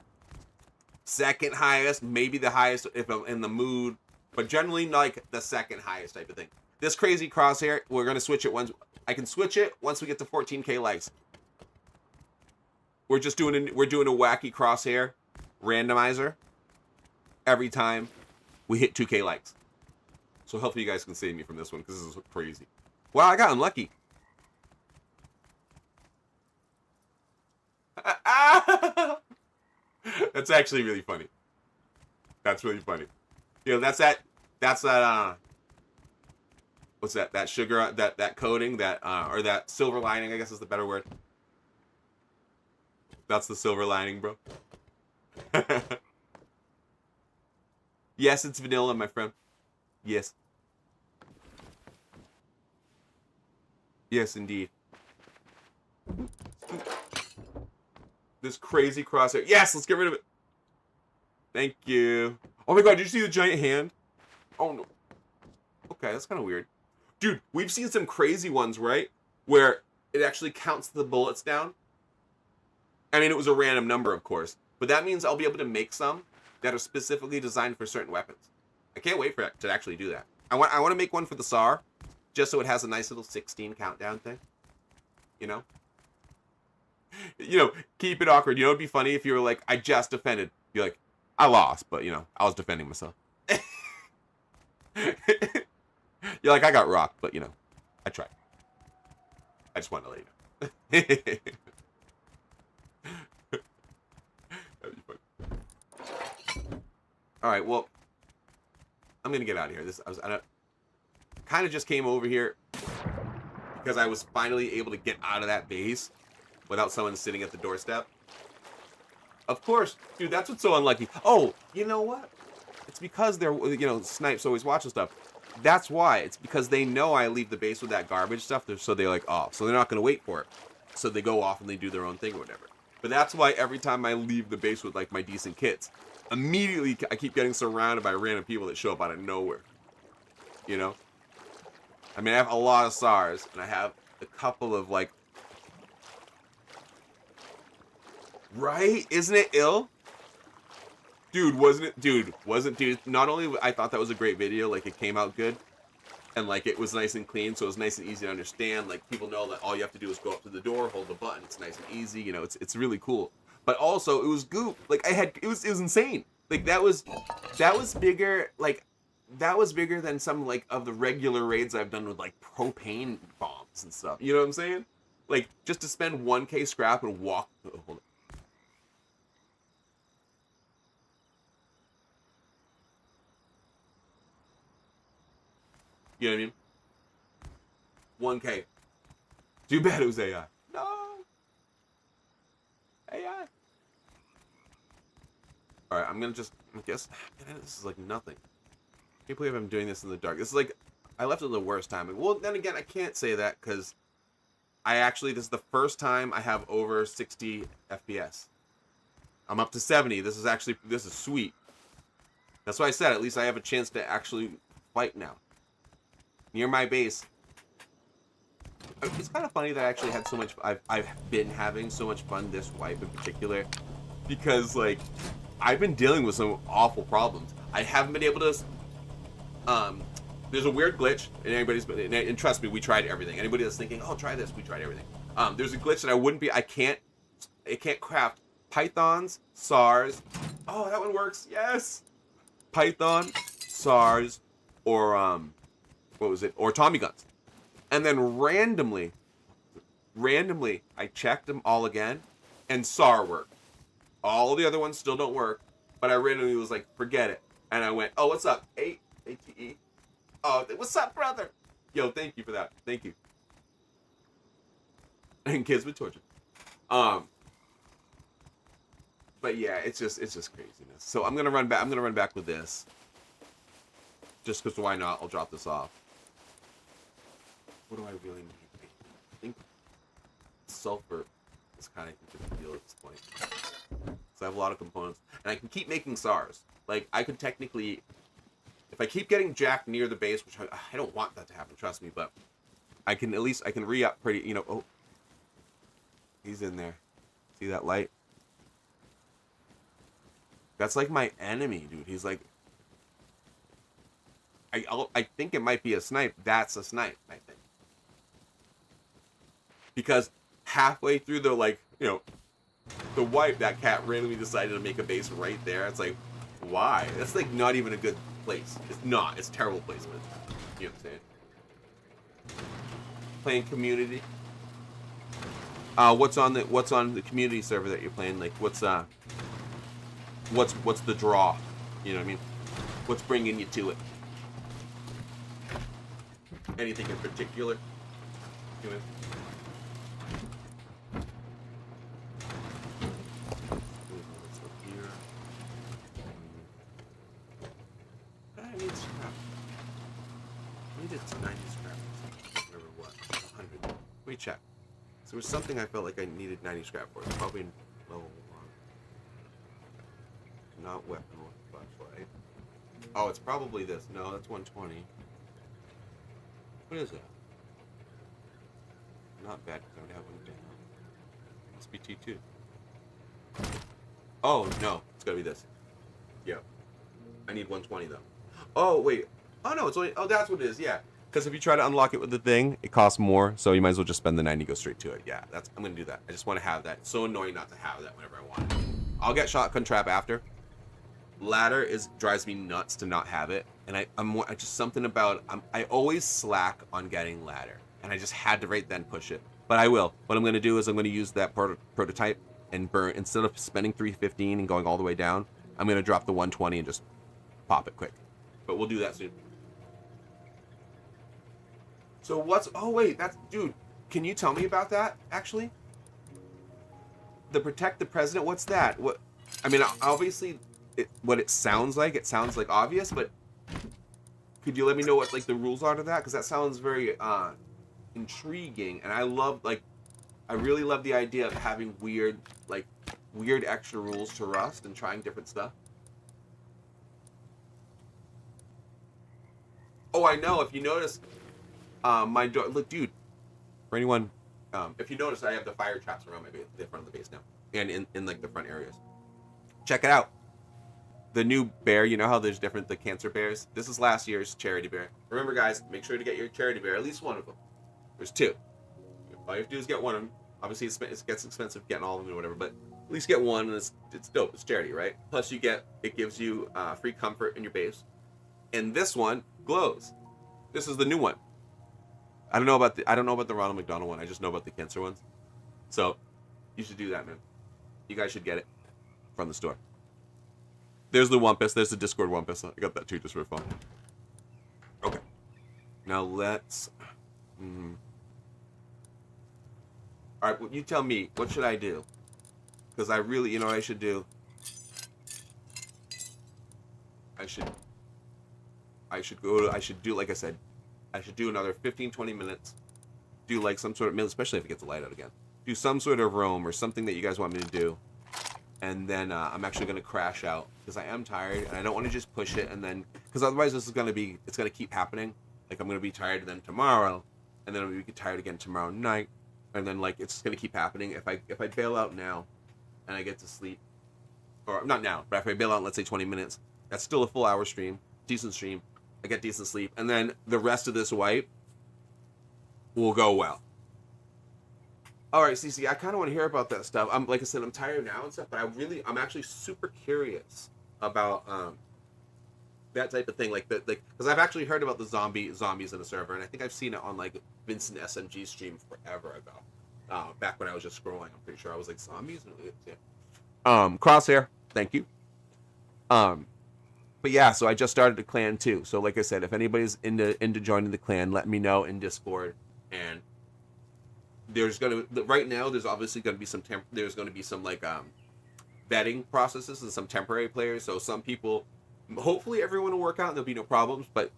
second highest, maybe the highest if I'm in the mood, but generally like the second highest type of thing. This crazy crosshair, we're gonna switch it once. I can switch it once we get to 14K likes. We're doing a wacky crosshair randomizer every time we hit 2K likes. So hopefully you guys can save me from this one because this is crazy. Wow, I got unlucky. That's actually really funny. That's really funny. You know, that's that what's that? That sugar, that coating, or that silver lining, I guess is the better word. That's the silver lining, bro. Yes, it's vanilla, my friend. Yes. Yes, indeed. This crazy crosshair. Yes, let's get rid of it. Thank you. Oh my god, did you see the giant hand? Oh no. Okay, that's kind of weird. Dude, we've seen some crazy ones, right? Where it actually counts the bullets down. I mean, it was a random number, of course. But that means I'll be able to make some that are specifically designed for certain weapons. I can't wait for it to actually do that. I want to make one for the SAR, just so it has a nice little 16 countdown thing. You know? You know, keep it awkward. You know, it'd be funny if you were like, I just defended. You're like, I lost, but, you know, I was defending myself. You're like, I got rocked, but, you know, I tried. I just wanted to let you know. That'd be fun. All right, well, I'm going to get out of here. I kind of just came over here because I was finally able to get out of that base without someone sitting at the doorstep. Of course, dude, that's what's so unlucky. Oh, you know what? It's because they're, you know, snipes always watching stuff. That's why. It's because they know I leave the base with that garbage stuff, so they're like, oh, so they're not going to wait for it. So they go off and they do their own thing or whatever. But that's why every time I leave the base with, like, my decent kits, immediately I keep getting surrounded by random people that show up out of nowhere. You know? I mean, I have a lot of SARs, and I have a couple of, like... Right? Isn't it ill? Dude, not only I thought that was a great video, like, it came out good, and, like, it was nice and clean, so it was nice and easy to understand. Like, people know that all you have to do is go up to the door, hold the button, it's nice and easy, you know, it's really cool. But also, it was goop. Like, it was insane. Like, that was bigger, like, that was bigger than some, like, of the regular raids I've done with, like, propane bombs and stuff. You know what I'm saying? Like, just to spend 1K scrap and walk... Oh, hold on. You know what I mean? 1K. Too bad it was AI. No. AI. Alright, I'm gonna just, I guess, man, this is like nothing. I can't believe I'm doing this in the dark. This is like, I left it the worst time. Well, then again, I can't say that because this is the first time I have over 60 FPS. I'm up to 70. This is sweet. That's why I said, at least I have a chance to actually fight now. Near my base. It's kind of funny that I actually had so much. I've been having so much fun this wipe in particular, because like I've been dealing with some awful problems. I haven't been able to. Um, there's a weird glitch, and and trust me, we tried everything. Anybody that's thinking, oh, try this, we tried everything. There's a glitch that I can't. It can't craft pythons, SARS. Oh, that one works. Yes, Python, SARS, or what was it? Or Tommy guns. And then randomly, I checked them all again, and SAR worked. All the other ones still don't work, but I randomly was like, forget it. And I went, oh, what's up? ATE. Oh, what's up, brother? Yo, thank you for that. Thank you. And kids with torture. But yeah, it's just craziness. So I'm gonna run back with this. Just because why not? I'll drop this off. What do I really need? I think sulfur is kind of the deal at this point. So I have a lot of components, and I can keep making SARS. Like I could technically, if I keep getting jacked near the base, which I don't want that to happen, trust me, but I can at least re-up pretty. You know, oh, he's in there. See that light? That's like my enemy, dude. He's like, I think it might be a snipe. That's a snipe, I think. Because halfway through the, like, you know, the wipe, that cat randomly decided to make a base right there. It's like, why? That's like not even a good place. It's not. It's terrible placement. You know what I'm saying? Playing community. What's on the community server that you're playing? Like, what's the draw? You know what I mean? What's bringing you to it? Anything in particular? You know? I need scrap. I needed 90 scrap. Whatever it was. 100. Let me check. So there was something I felt like I needed 90 scrap for. It's probably in level 1. Not weapon with flashlight. Oh, it's probably this. No, that's 120. What is it? Not bad because I would have one down. Must be T2. Oh, no. It's gotta be this. Yep. I need 120 though. Oh, wait. Oh, no. It's only. Oh, that's what it is. Yeah. Because if you try to unlock it with the thing, it costs more. So you might as well just spend the 90 and go straight to it. Yeah. I'm gonna do that. I just want to have that. It's so annoying not to have that whenever I want it. I'll get shotgun trap after. Ladder drives me nuts to not have it, and I just something about I always slack on getting ladder, and I just had to right then push it. But I will. What I'm going to do is I'm going to use that prototype and burn, instead of spending 315 and going all the way down. I'm going to drop the 120 and just pop it quick. But we'll do that soon. So oh wait, dude. Can you tell me about that actually? The protect the president. What's that? What? I mean, obviously. What it sounds like obvious, but could you let me know what like the rules are to that? Because that sounds very intriguing, and I really love the idea of having weird extra rules to Rust and trying different stuff. Oh, I know. If you notice, my door. Look, dude. For anyone, if you notice, I have the fire traps around the front of the base now, and in like the front areas. Check it out. The new bear, you know how there's the cancer bears? This is last year's charity bear. Remember, guys, make sure to get your charity bear, at least one of them. There's 2. All you have to do is get one of them. Obviously, it gets expensive getting all of them or whatever, but at least get one, and it's dope. It's charity, right? Plus, it gives you free comfort in your base. And this one glows. This is the new one. I don't know about the Ronald McDonald one. I just know about the cancer ones. So, you should do that, man. You guys should get it from the store. There's the Wumpus. There's the Discord Wumpus. I got that too, just for fun. Okay. Now let's... Alright, well, you tell me. What should I do? Because I really, you know what I should do? I should do, like I said, I should do another 15, 20 minutes. Do like some sort of, especially if it gets the light out again. Do some sort of roam or something that you guys want me to do. And then I'm actually going to crash out because I am tired and I don't want to just push it and then, because otherwise it's going to keep happening. Like I'm going to be tired and then tomorrow and then we get tired again tomorrow night, and then like it's just gonna keep happening. If I bail out now, and I get to sleep, or not now, but if I bail out, let's say 20 minutes, that's still a full hour stream, decent stream. I get decent sleep, and then the rest of this wipe will go well. All right, Cece, I kind of want to hear about that stuff. I'm like I said, I'm tired now and stuff, but I'm actually super curious about that type of thing, like because I've actually heard about the zombies in a server, and I think I've seen it on like Vincent SMG's stream forever ago, back when I was just scrolling. I'm pretty sure I was like zombies. Yeah. Crosshair, thank you. But yeah, so I just started a clan too. So like I said, if anybody's into joining the clan, let me know in Discord. And right now there's obviously going to be some like vetting processes and some temporary players. So some people, hopefully everyone will work out and there'll be no problems, but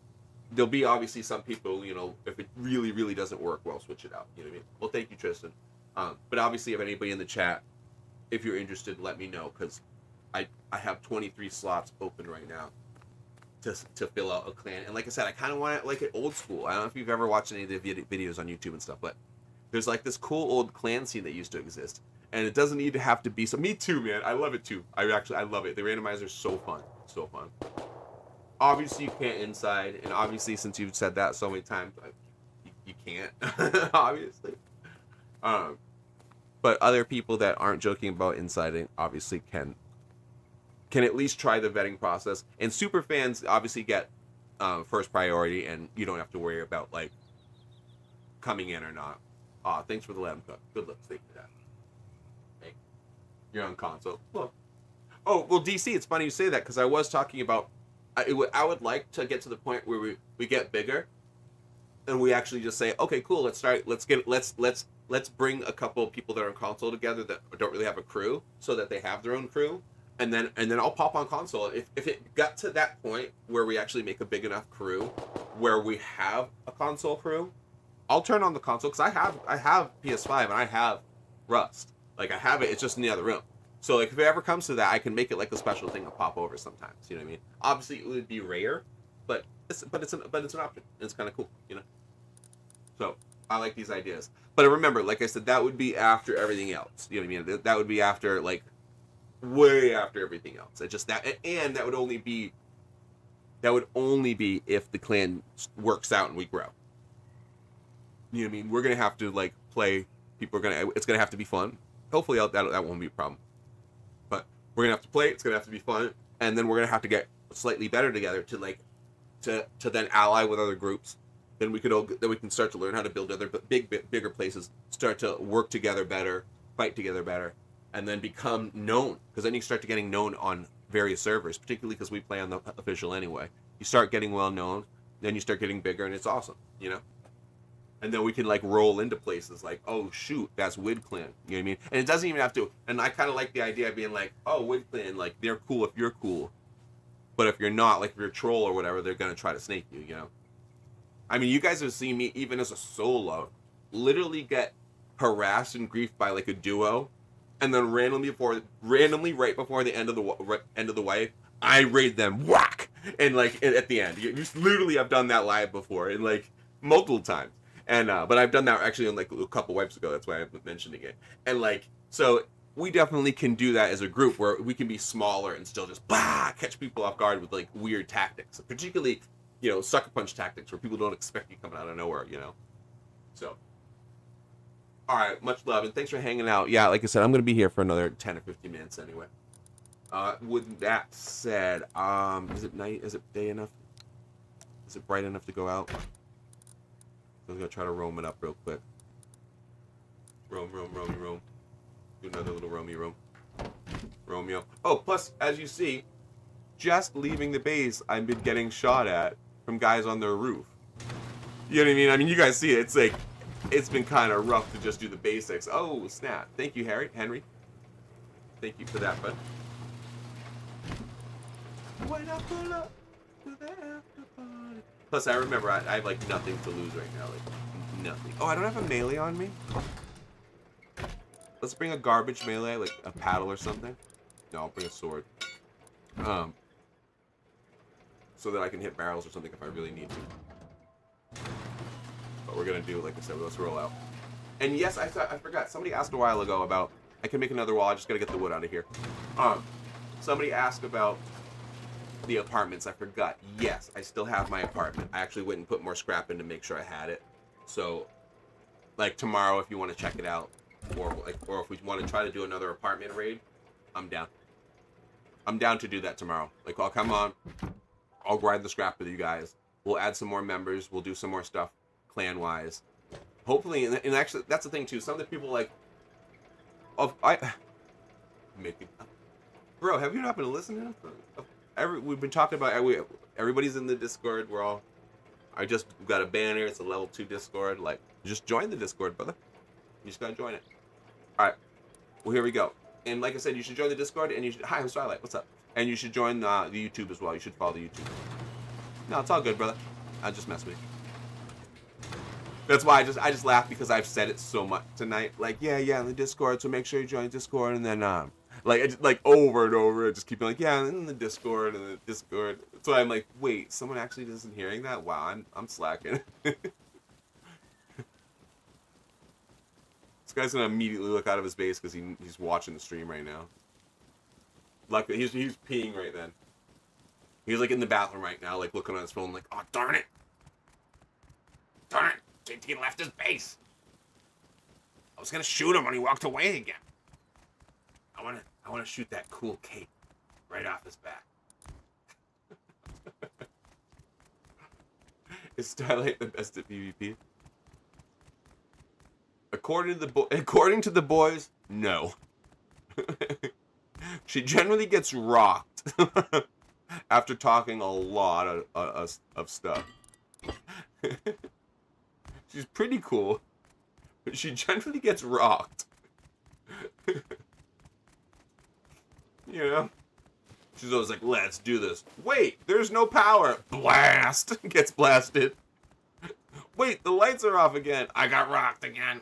there'll be obviously some people, you know, if it really, really doesn't work, well, switch it out. You know what I mean? Well, thank you, Tristan. But obviously, if anybody in the chat, if you're interested, let me know, because I have 23 slots open right now to fill out a clan. And like I said, I kind of want it like an old school. I don't know if you've ever watched any of the videos on YouTube and stuff, but there's like this cool old clan scene that used to exist. And it doesn't need to have to be so. Me too, man. I love it too. I love it. The randomizers are so fun. So fun. Obviously, you can't inside, and obviously, since you've said that so many times, you can't. Obviously. But other people that aren't joking about insiding obviously can at least try the vetting process. And super fans obviously get first priority, and you don't have to worry about like coming in or not. Thanks for the lamb cook. Good luck. Thank you for that. Hey, you're on console. Look. Oh well, DC. It's funny you say that because I was talking about. I would like to get to the point where we get bigger, and we actually just say, okay, cool. Let's start. Let's bring a couple of people that are on console together that don't really have a crew, so that they have their own crew, and then I'll pop on console. If it got to that point where we actually make a big enough crew, where we have a console crew, I'll turn on the console because I have PS5 and I have Rust. Like I have it. It's just in the other room. So like if it ever comes to that, I can make it like a special thing to pop over sometimes. You know what I mean? Obviously, it would be rare, but it's an option. It's kind of cool, you know. So I like these ideas. But remember, like I said, that would be after everything else. You know what I mean? That would be after like way after everything else. It's just that, and that would only be if the clan works out and we grow. You know what I mean? We're gonna have to like play. It's gonna have to be fun. Hopefully, that won't be a problem. We're gonna have to play. It's gonna have to be fun, and then we're gonna have to get slightly better together to then ally with other groups. Then we can start to learn how to build other bigger places. Start to work together better, fight together better, and then become known. Because then you start to getting known on various servers, particularly because we play on the official anyway. You start getting well known, then you start getting bigger, and it's awesome, you know. And then we can like roll into places like, oh shoot, that's Wid Clan. You know what I mean? And it doesn't even have to. And I kind of like the idea of being like, oh, Wid Clan, like they're cool if you're cool, but if you're not, like if you're a troll or whatever, they're gonna try to snake you. You know? I mean, you guys have seen me even as a solo, literally get harassed and griefed by like a duo, and then randomly right before the end of the wipe, I raid them, whack, and like at the end, you literally have done that live before, and like multiple times. And but I've done that actually on like a couple wipes ago. That's why I'm mentioning it. And like, so we definitely can do that as a group where we can be smaller and still just catch people off guard with like weird tactics, particularly, you know, sucker punch tactics where people don't expect you coming out of nowhere, you know. So, all right, much love and thanks for hanging out. Yeah, like I said, I'm gonna be here for another 10 or 15 minutes anyway. With that said, is it night? Is it day enough? Is it bright enough to go out? I'm gonna try to roam it up real quick. Roam. Do another little roam. Romeo. Oh, plus, as you see, just leaving the base, I've been getting shot at from guys on their roof. You know what I mean? I mean, you guys see it. It's like, it's been kind of rough to just do the basics. Oh, snap. Thank you, Henry. Thank you for that, bud. When I pull up to the after party. Plus, I remember I have, like, nothing to lose right now. Like, nothing. Oh, I don't have a melee on me? Let's bring a garbage melee, like a paddle or something. No, I'll bring a sword. So that I can hit barrels or something if I really need to. But we're gonna do, like I said, let's roll out. And yes, I forgot. Somebody asked a while ago about. I can make another wall. I just gotta get the wood out of here. Somebody asked about the apartments. I forgot. Yes, I still have my apartment. I actually went and put more scrap in to make sure I had it. So, like tomorrow, if you want to check it out, or if we want to try to do another apartment raid, I'm down. I'm down to do that tomorrow. Like, I'll come on. I'll grind the scrap with you guys. We'll add some more members. We'll do some more stuff clan-wise. Hopefully, and actually, that's the thing too. Some of the people like, bro, have you not been listening? We've been talking about everybody's in the Discord. I just got a banner. It's a level 2 Discord. Like, just join the Discord, brother. You just gotta join it. All right. Well, here we go. And like I said, you should join the Discord. And you should. Hi, I'm Starlight. What's up? And you should join the YouTube as well. You should follow the YouTube. No, it's all good, brother. I just mess with you. That's why I just laugh because I've said it so much tonight. Like, yeah, in the Discord. So make sure you join the Discord. And then like over and over, I just keep being like, yeah, in the Discord and the Discord. So I'm like, wait, someone actually isn't hearing that? Wow, I'm slacking. This guy's gonna immediately look out of his base because he's watching the stream right now. Luckily, he's peeing right then. He's like in the bathroom right now, like looking on his phone, like, oh darn it, JT left his base. I was gonna shoot him when he walked away again. I wanna shoot that cool cape right off his back. Is Starlight the best at PvP? According to the boys, no. She generally gets rocked after talking a lot of stuff. She's pretty cool, but she generally gets rocked. You know? She's always like, let's do this. Wait, there's no power. Blast! Gets blasted. Wait, the lights are off again. I got rocked again.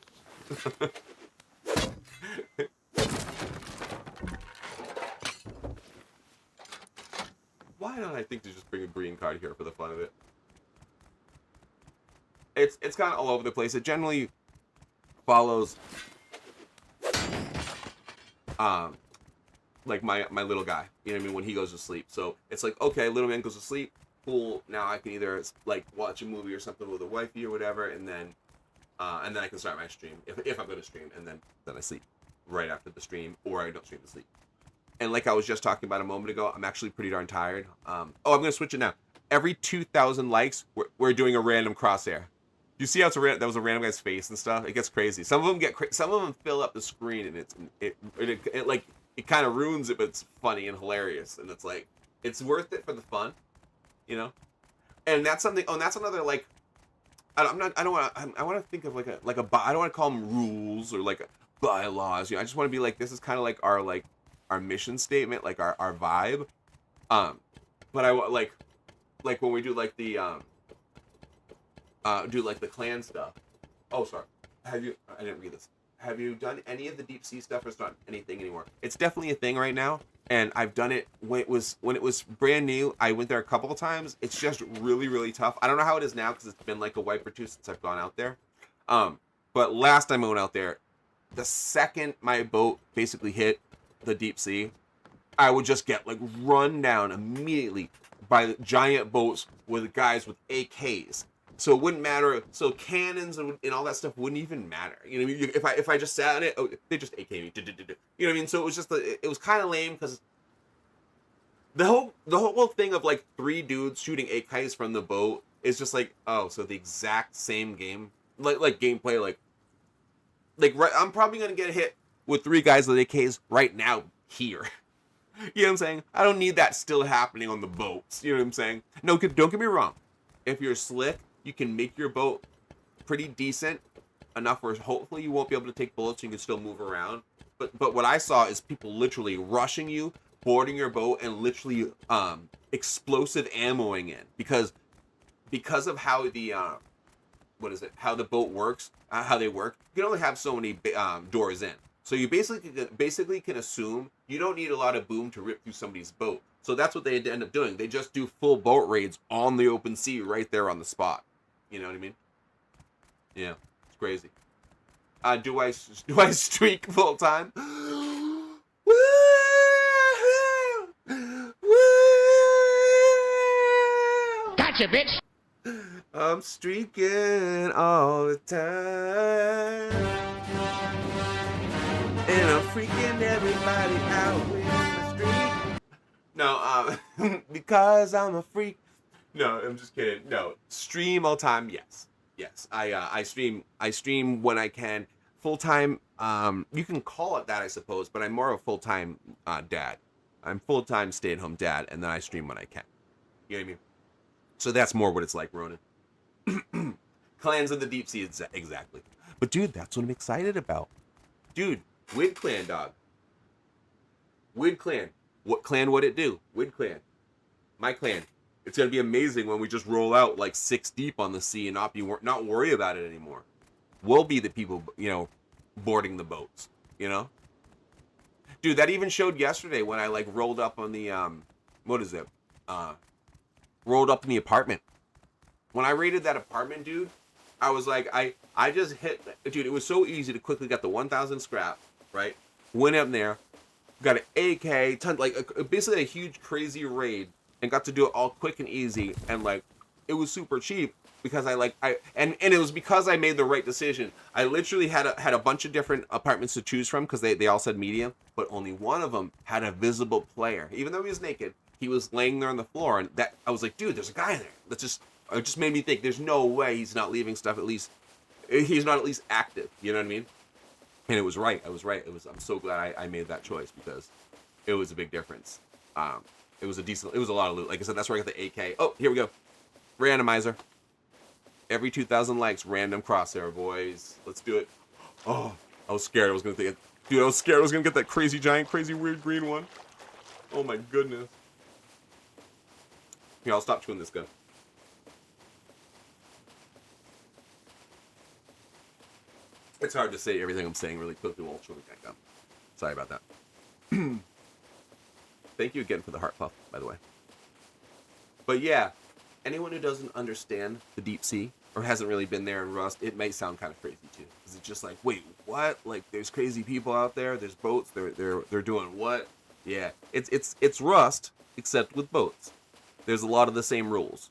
Why don't I think to just bring a green card here for the fun of it? It's kind of all over the place. It generally follows like my little guy. You know what I mean? When he goes to sleep. So it's like, okay, little man goes to sleep. Cool. Now I can either like watch a movie or something with a wifey or whatever, and then I can start my stream if I'm going to stream, and then I sleep right after the stream, or I don't stream to sleep. And like I was just talking about a moment ago, I'm actually pretty darn tired. I'm going to switch it now. Every 2,000 likes, we're doing a random crosshair. You see how that was a random guy's face and stuff? It gets crazy. Some of them fill up the screen, and it kind of ruins it, but it's funny and hilarious, and it's like it's worth it for the fun, you know. And that's something. Oh, and that's another like. I don't want to. I want to think of I don't want to call them rules or like bylaws. You know, I just want to be like, this is kind of like our mission statement, like our vibe. But I like when we do like the the clan stuff. Oh, sorry. I didn't read this. Have you done any of the deep sea stuff, or it's not anything anymore? It's definitely a thing right now, and I've done it when it was brand new. I went there a couple of times. It's just really, really tough. I don't know how it is now because it's been like a wipe or two since I've gone out there. But last time I went out there, the second my boat basically hit the deep sea, I would just get like run down immediately by the giant boats with guys with AKs. So it wouldn't matter. So cannons and all that stuff wouldn't even matter. You know what I mean? If I just sat on it, they just AK me. You know what I mean? So it was just it was kind of lame because the whole thing of like 3 dudes shooting AKs from the boat is just like, oh, so the exact same game like gameplay like right, I'm probably gonna get hit with 3 guys with AKs right now here. You know what I'm saying? I don't need that still happening on the boats. You know what I'm saying? No, don't get me wrong. If you're slick, you can make your boat pretty decent enough where hopefully you won't be able to take bullets and you can still move around. But what I saw is people literally rushing you, boarding your boat, and literally explosive ammoing in because of how the how the boat works, how they work. You can only have so many doors in. So you basically can assume you don't need a lot of boom to rip through somebody's boat. So that's what they end up doing. They just do full boat raids on the open sea right there on the spot. You know what I mean? Yeah, it's crazy. Do I streak full time? Woo! Woo! Gotcha, bitch. I'm streaking all the time, and I'm freaking everybody out with my streak. No, because I'm a freak. No, I'm just kidding. No, stream all time. Yes, yes. I stream when I can. Full time. You can call it that, I suppose, but I'm more of a full time dad. I'm full time stay at home dad, and then I stream when I can. You know what I mean? So that's more what it's like, Ronan. Clans of the Deep Sea, exactly. But dude, that's what I'm excited about. Dude, Wid Clan, dog. Wid Clan. What clan would it do? Wid Clan. My clan. It's gonna be amazing when we just roll out like 6 deep on the sea and not worry about it anymore. We'll be the people, boarding the boats. Dude, that even showed yesterday when I like rolled up on the what is it? Rolled up in the apartment. When I raided that apartment, dude, I was like, I just hit, dude, it was so easy to quickly get the 1,000 scrap, right? Went up there, got an AK, basically a huge crazy raid, and got to do it all quick and easy, and like, it was super cheap because and it was because I made the right decision. I literally had a bunch of different apartments to choose from because they all said medium, but only one of them had a visible player. Even though he was naked, he was laying there on the floor, and that I was like, dude, there's a guy there. It just made me think, there's no way he's not leaving stuff he's not at least active. You know what I mean? And it was right. I was right. I'm so glad I made that choice because it was a big difference. It was a lot of loot. Like I said, that's where I got the AK. Oh, here we go. Randomizer. Every 2,000 likes, random crosshair, boys. Let's do it. Oh, I was scared I was going to get that crazy giant, crazy weird green one. Oh my goodness. Here, I'll stop chewing this gun. It's hard to say everything I'm saying really quickly while chewing that gum. Sorry about that. Thank you again for the heart puff, by the way. But yeah, anyone who doesn't understand the deep sea or hasn't really been there in Rust, it may sound kind of crazy too. Because it's just like, wait, what? Like, there's crazy people out there. There's boats. They're doing what? Yeah, it's Rust except with boats. There's a lot of the same rules.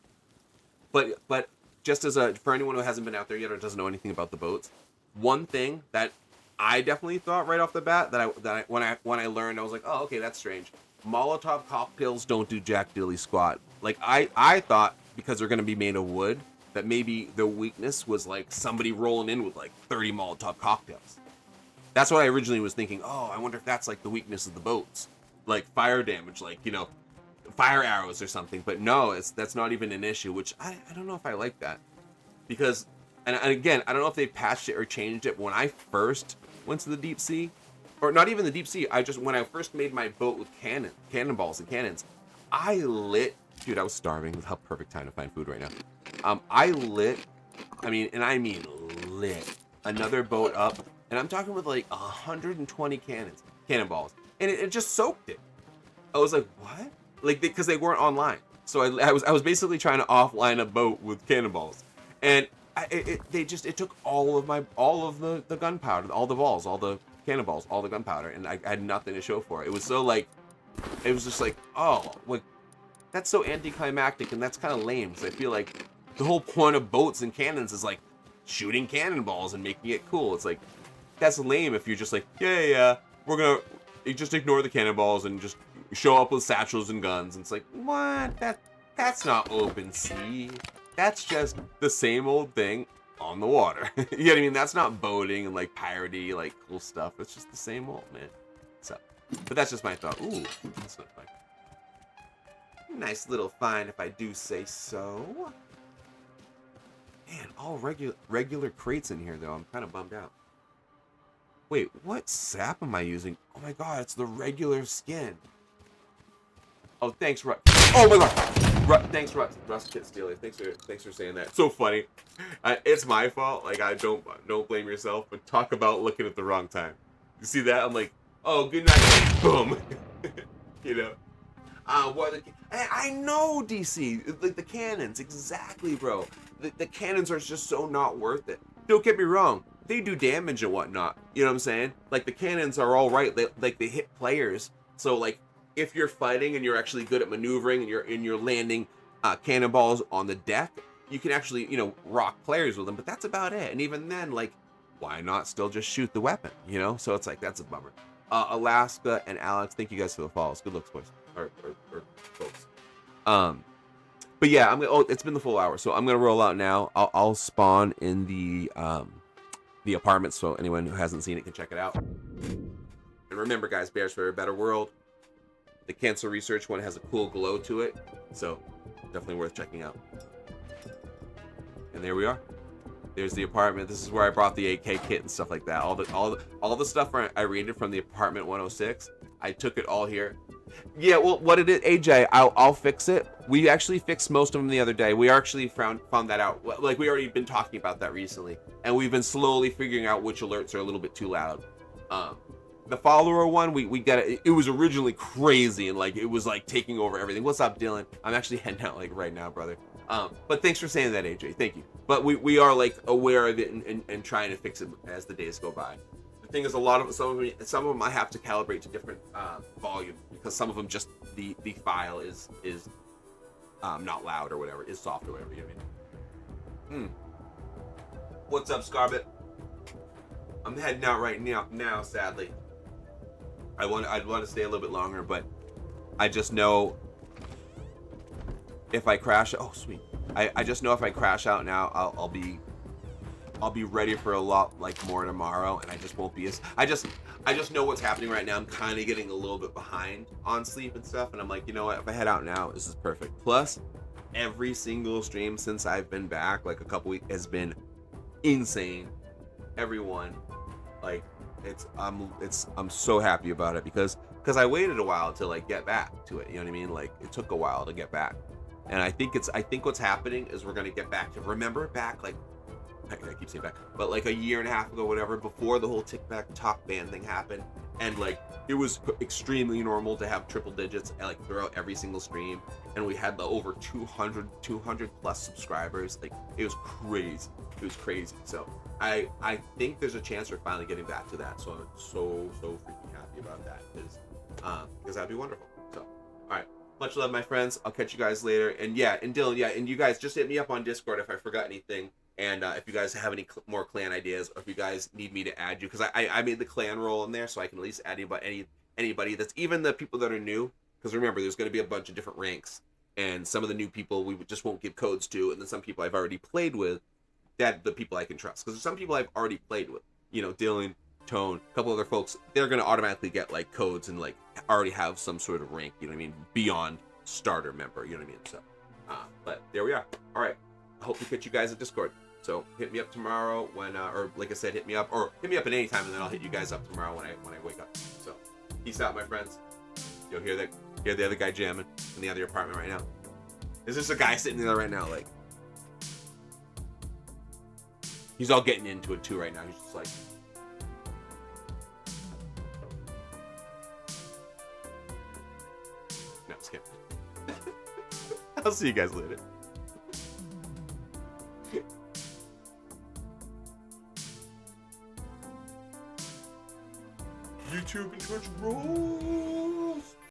But just for anyone who hasn't been out there yet or doesn't know anything about the boats, one thing that I definitely thought right off the bat when I learned, I was like, oh, okay, that's strange. Molotov cocktails don't do jack dilly squat. Like I thought because they're gonna be made of wood that maybe the weakness was like somebody rolling in with like 30 Molotov cocktails. That's what I originally was thinking. Oh, I wonder if that's like the weakness of the boats, like fire damage, like fire arrows or something. But no, that's not even an issue. Which I don't know if I like that because. And again, I don't know if they patched it or changed it. When I first went to the deep sea, or not even the deep sea, when I first made my boat with cannonballs and cannons, dude, I was starving. It was how perfect time to find food right now. I lit another boat up, and I'm talking with like 120 cannonballs, and it just soaked it. I was like, what? Like, because they weren't online. So I was basically trying to offline a boat with cannonballs, and it took all of the gunpowder, all the balls, all the cannonballs, all the gunpowder, and I had nothing to show for it. It was just like, oh, like, that's so anticlimactic, and that's kind of lame, because I feel like the whole point of boats and cannons is like shooting cannonballs and making it cool. It's like, that's lame if you're just like, yeah, you just ignore the cannonballs and just show up with satchels and guns. And it's like, what? That's not open sea. That's just the same old thing on the water. You know what I mean? That's not boating and like piratey, like cool stuff. It's just the same old, man. So, but that's just my thought. Ooh, that's not fine. Nice little find if I do say so. Man, all regular crates in here though. I'm kind of bummed out. Wait, what sap am I using? Oh my god, it's the regular skin. Oh, thanks, Rust. Oh my god, thanks, Rust. Rust Kit Stealer. Thanks for saying that. So funny. It's my fault. Like, I don't blame yourself. But talk about looking at the wrong time. You see that? I'm like, oh, good night. Boom. You know. I know, DC. Like the cannons, exactly, bro. The cannons are just so not worth it. don't get me wrong, they do damage and whatnot. You know what I'm saying? Like the cannons are all right. They hit players. So like if you're fighting and you're actually good at maneuvering and you're landing cannonballs on the deck, you can actually, you know, rock players with them. But that's about it. And even then, like, why not still just shoot the weapon? You know? So it's like that's a bummer. Alaska and Alex, thank you guys for the follows. Good looks, boys or folks. But yeah, oh, it's been the full hour, so I'm gonna roll out now. I'll spawn in the apartment, so anyone who hasn't seen it can check it out. And remember, guys, Bears for a Better World. The cancer research one has a cool glow to it, so definitely worth checking out. And there we are. There's the apartment. This is where I brought the AK kit and stuff like that. All the stuff I raided from the apartment 106. I took it all here. Yeah, well, what it is, AJ, I'll fix it. We actually fixed most of them the other day. We actually found that out. Like, we already been talking about that recently, and we've been slowly figuring out which alerts are a little bit too loud. The follower one, we got it. It was originally crazy, and like it was like taking over everything. What's up, Dylan? I'm actually heading out like right now, brother. But thanks for saying that, AJ. Thank you. But we are like aware of it and trying to fix it as the days go by. The thing is, some of them I have to calibrate to different volume because some of them just the file is not loud or whatever, is soft or whatever. You know what I mean? What's up, Scarbit? I'm heading out right now. Sadly, I'd want to stay a little bit longer, but I just know if I crash. Oh, sweet. I just know if I crash out now, I'll be ready for a lot like more tomorrow, and I just won't be as I just know what's happening right now. I'm kind of getting a little bit behind on sleep and stuff, and I'm like, you know what, if I head out now, this is perfect. Plus every single stream since I've been back, like a couple weeks, has been insane. Everyone, like, I'm so happy about it because I waited a while to like get back to it, you know what I mean? Like, it took a while to get back, and I think what's happening is we're gonna get back to, remember back, like, I keep saying back, but like a year and a half ago, whatever, before the whole TikTok talk ban thing happened, and like it was extremely normal to have triple digits like throughout every single stream, and we had the over 200 plus subscribers. Like, it was crazy. So I think there's a chance we're finally getting back to that. So I'm so freaking happy about that because that'd be wonderful. So, all right. Much love, my friends. I'll catch you guys later. And yeah, and Dylan, yeah, and you guys just hit me up on Discord if I forgot anything. And if you guys have any more clan ideas, or if you guys need me to add you, because I made the clan role in there, so I can at least add anybody that's even the people that are new. Because remember, there's going to be a bunch of different ranks, and some of the new people we just won't give codes to, and then some people I've already played with, that the people I can trust. Because there's some people I've already played with, you know, Dylan, Tone, a couple other folks, they're going to automatically get like codes and like already have some sort of rank, you know what I mean, beyond starter member, you know what I mean. So, but there we are. All right, I hope to catch you guys at Discord. So hit me up tomorrow when, or like I said, hit me up at any time, and then I'll hit you guys up tomorrow when I wake up. So peace out, my friends. You'll hear the other guy jamming in the other apartment right now. There's just a guy sitting there right now, like, he's all getting into it too right now. He's just like, no, just kidding. I'll see you guys later. YouTube and Twitch roll.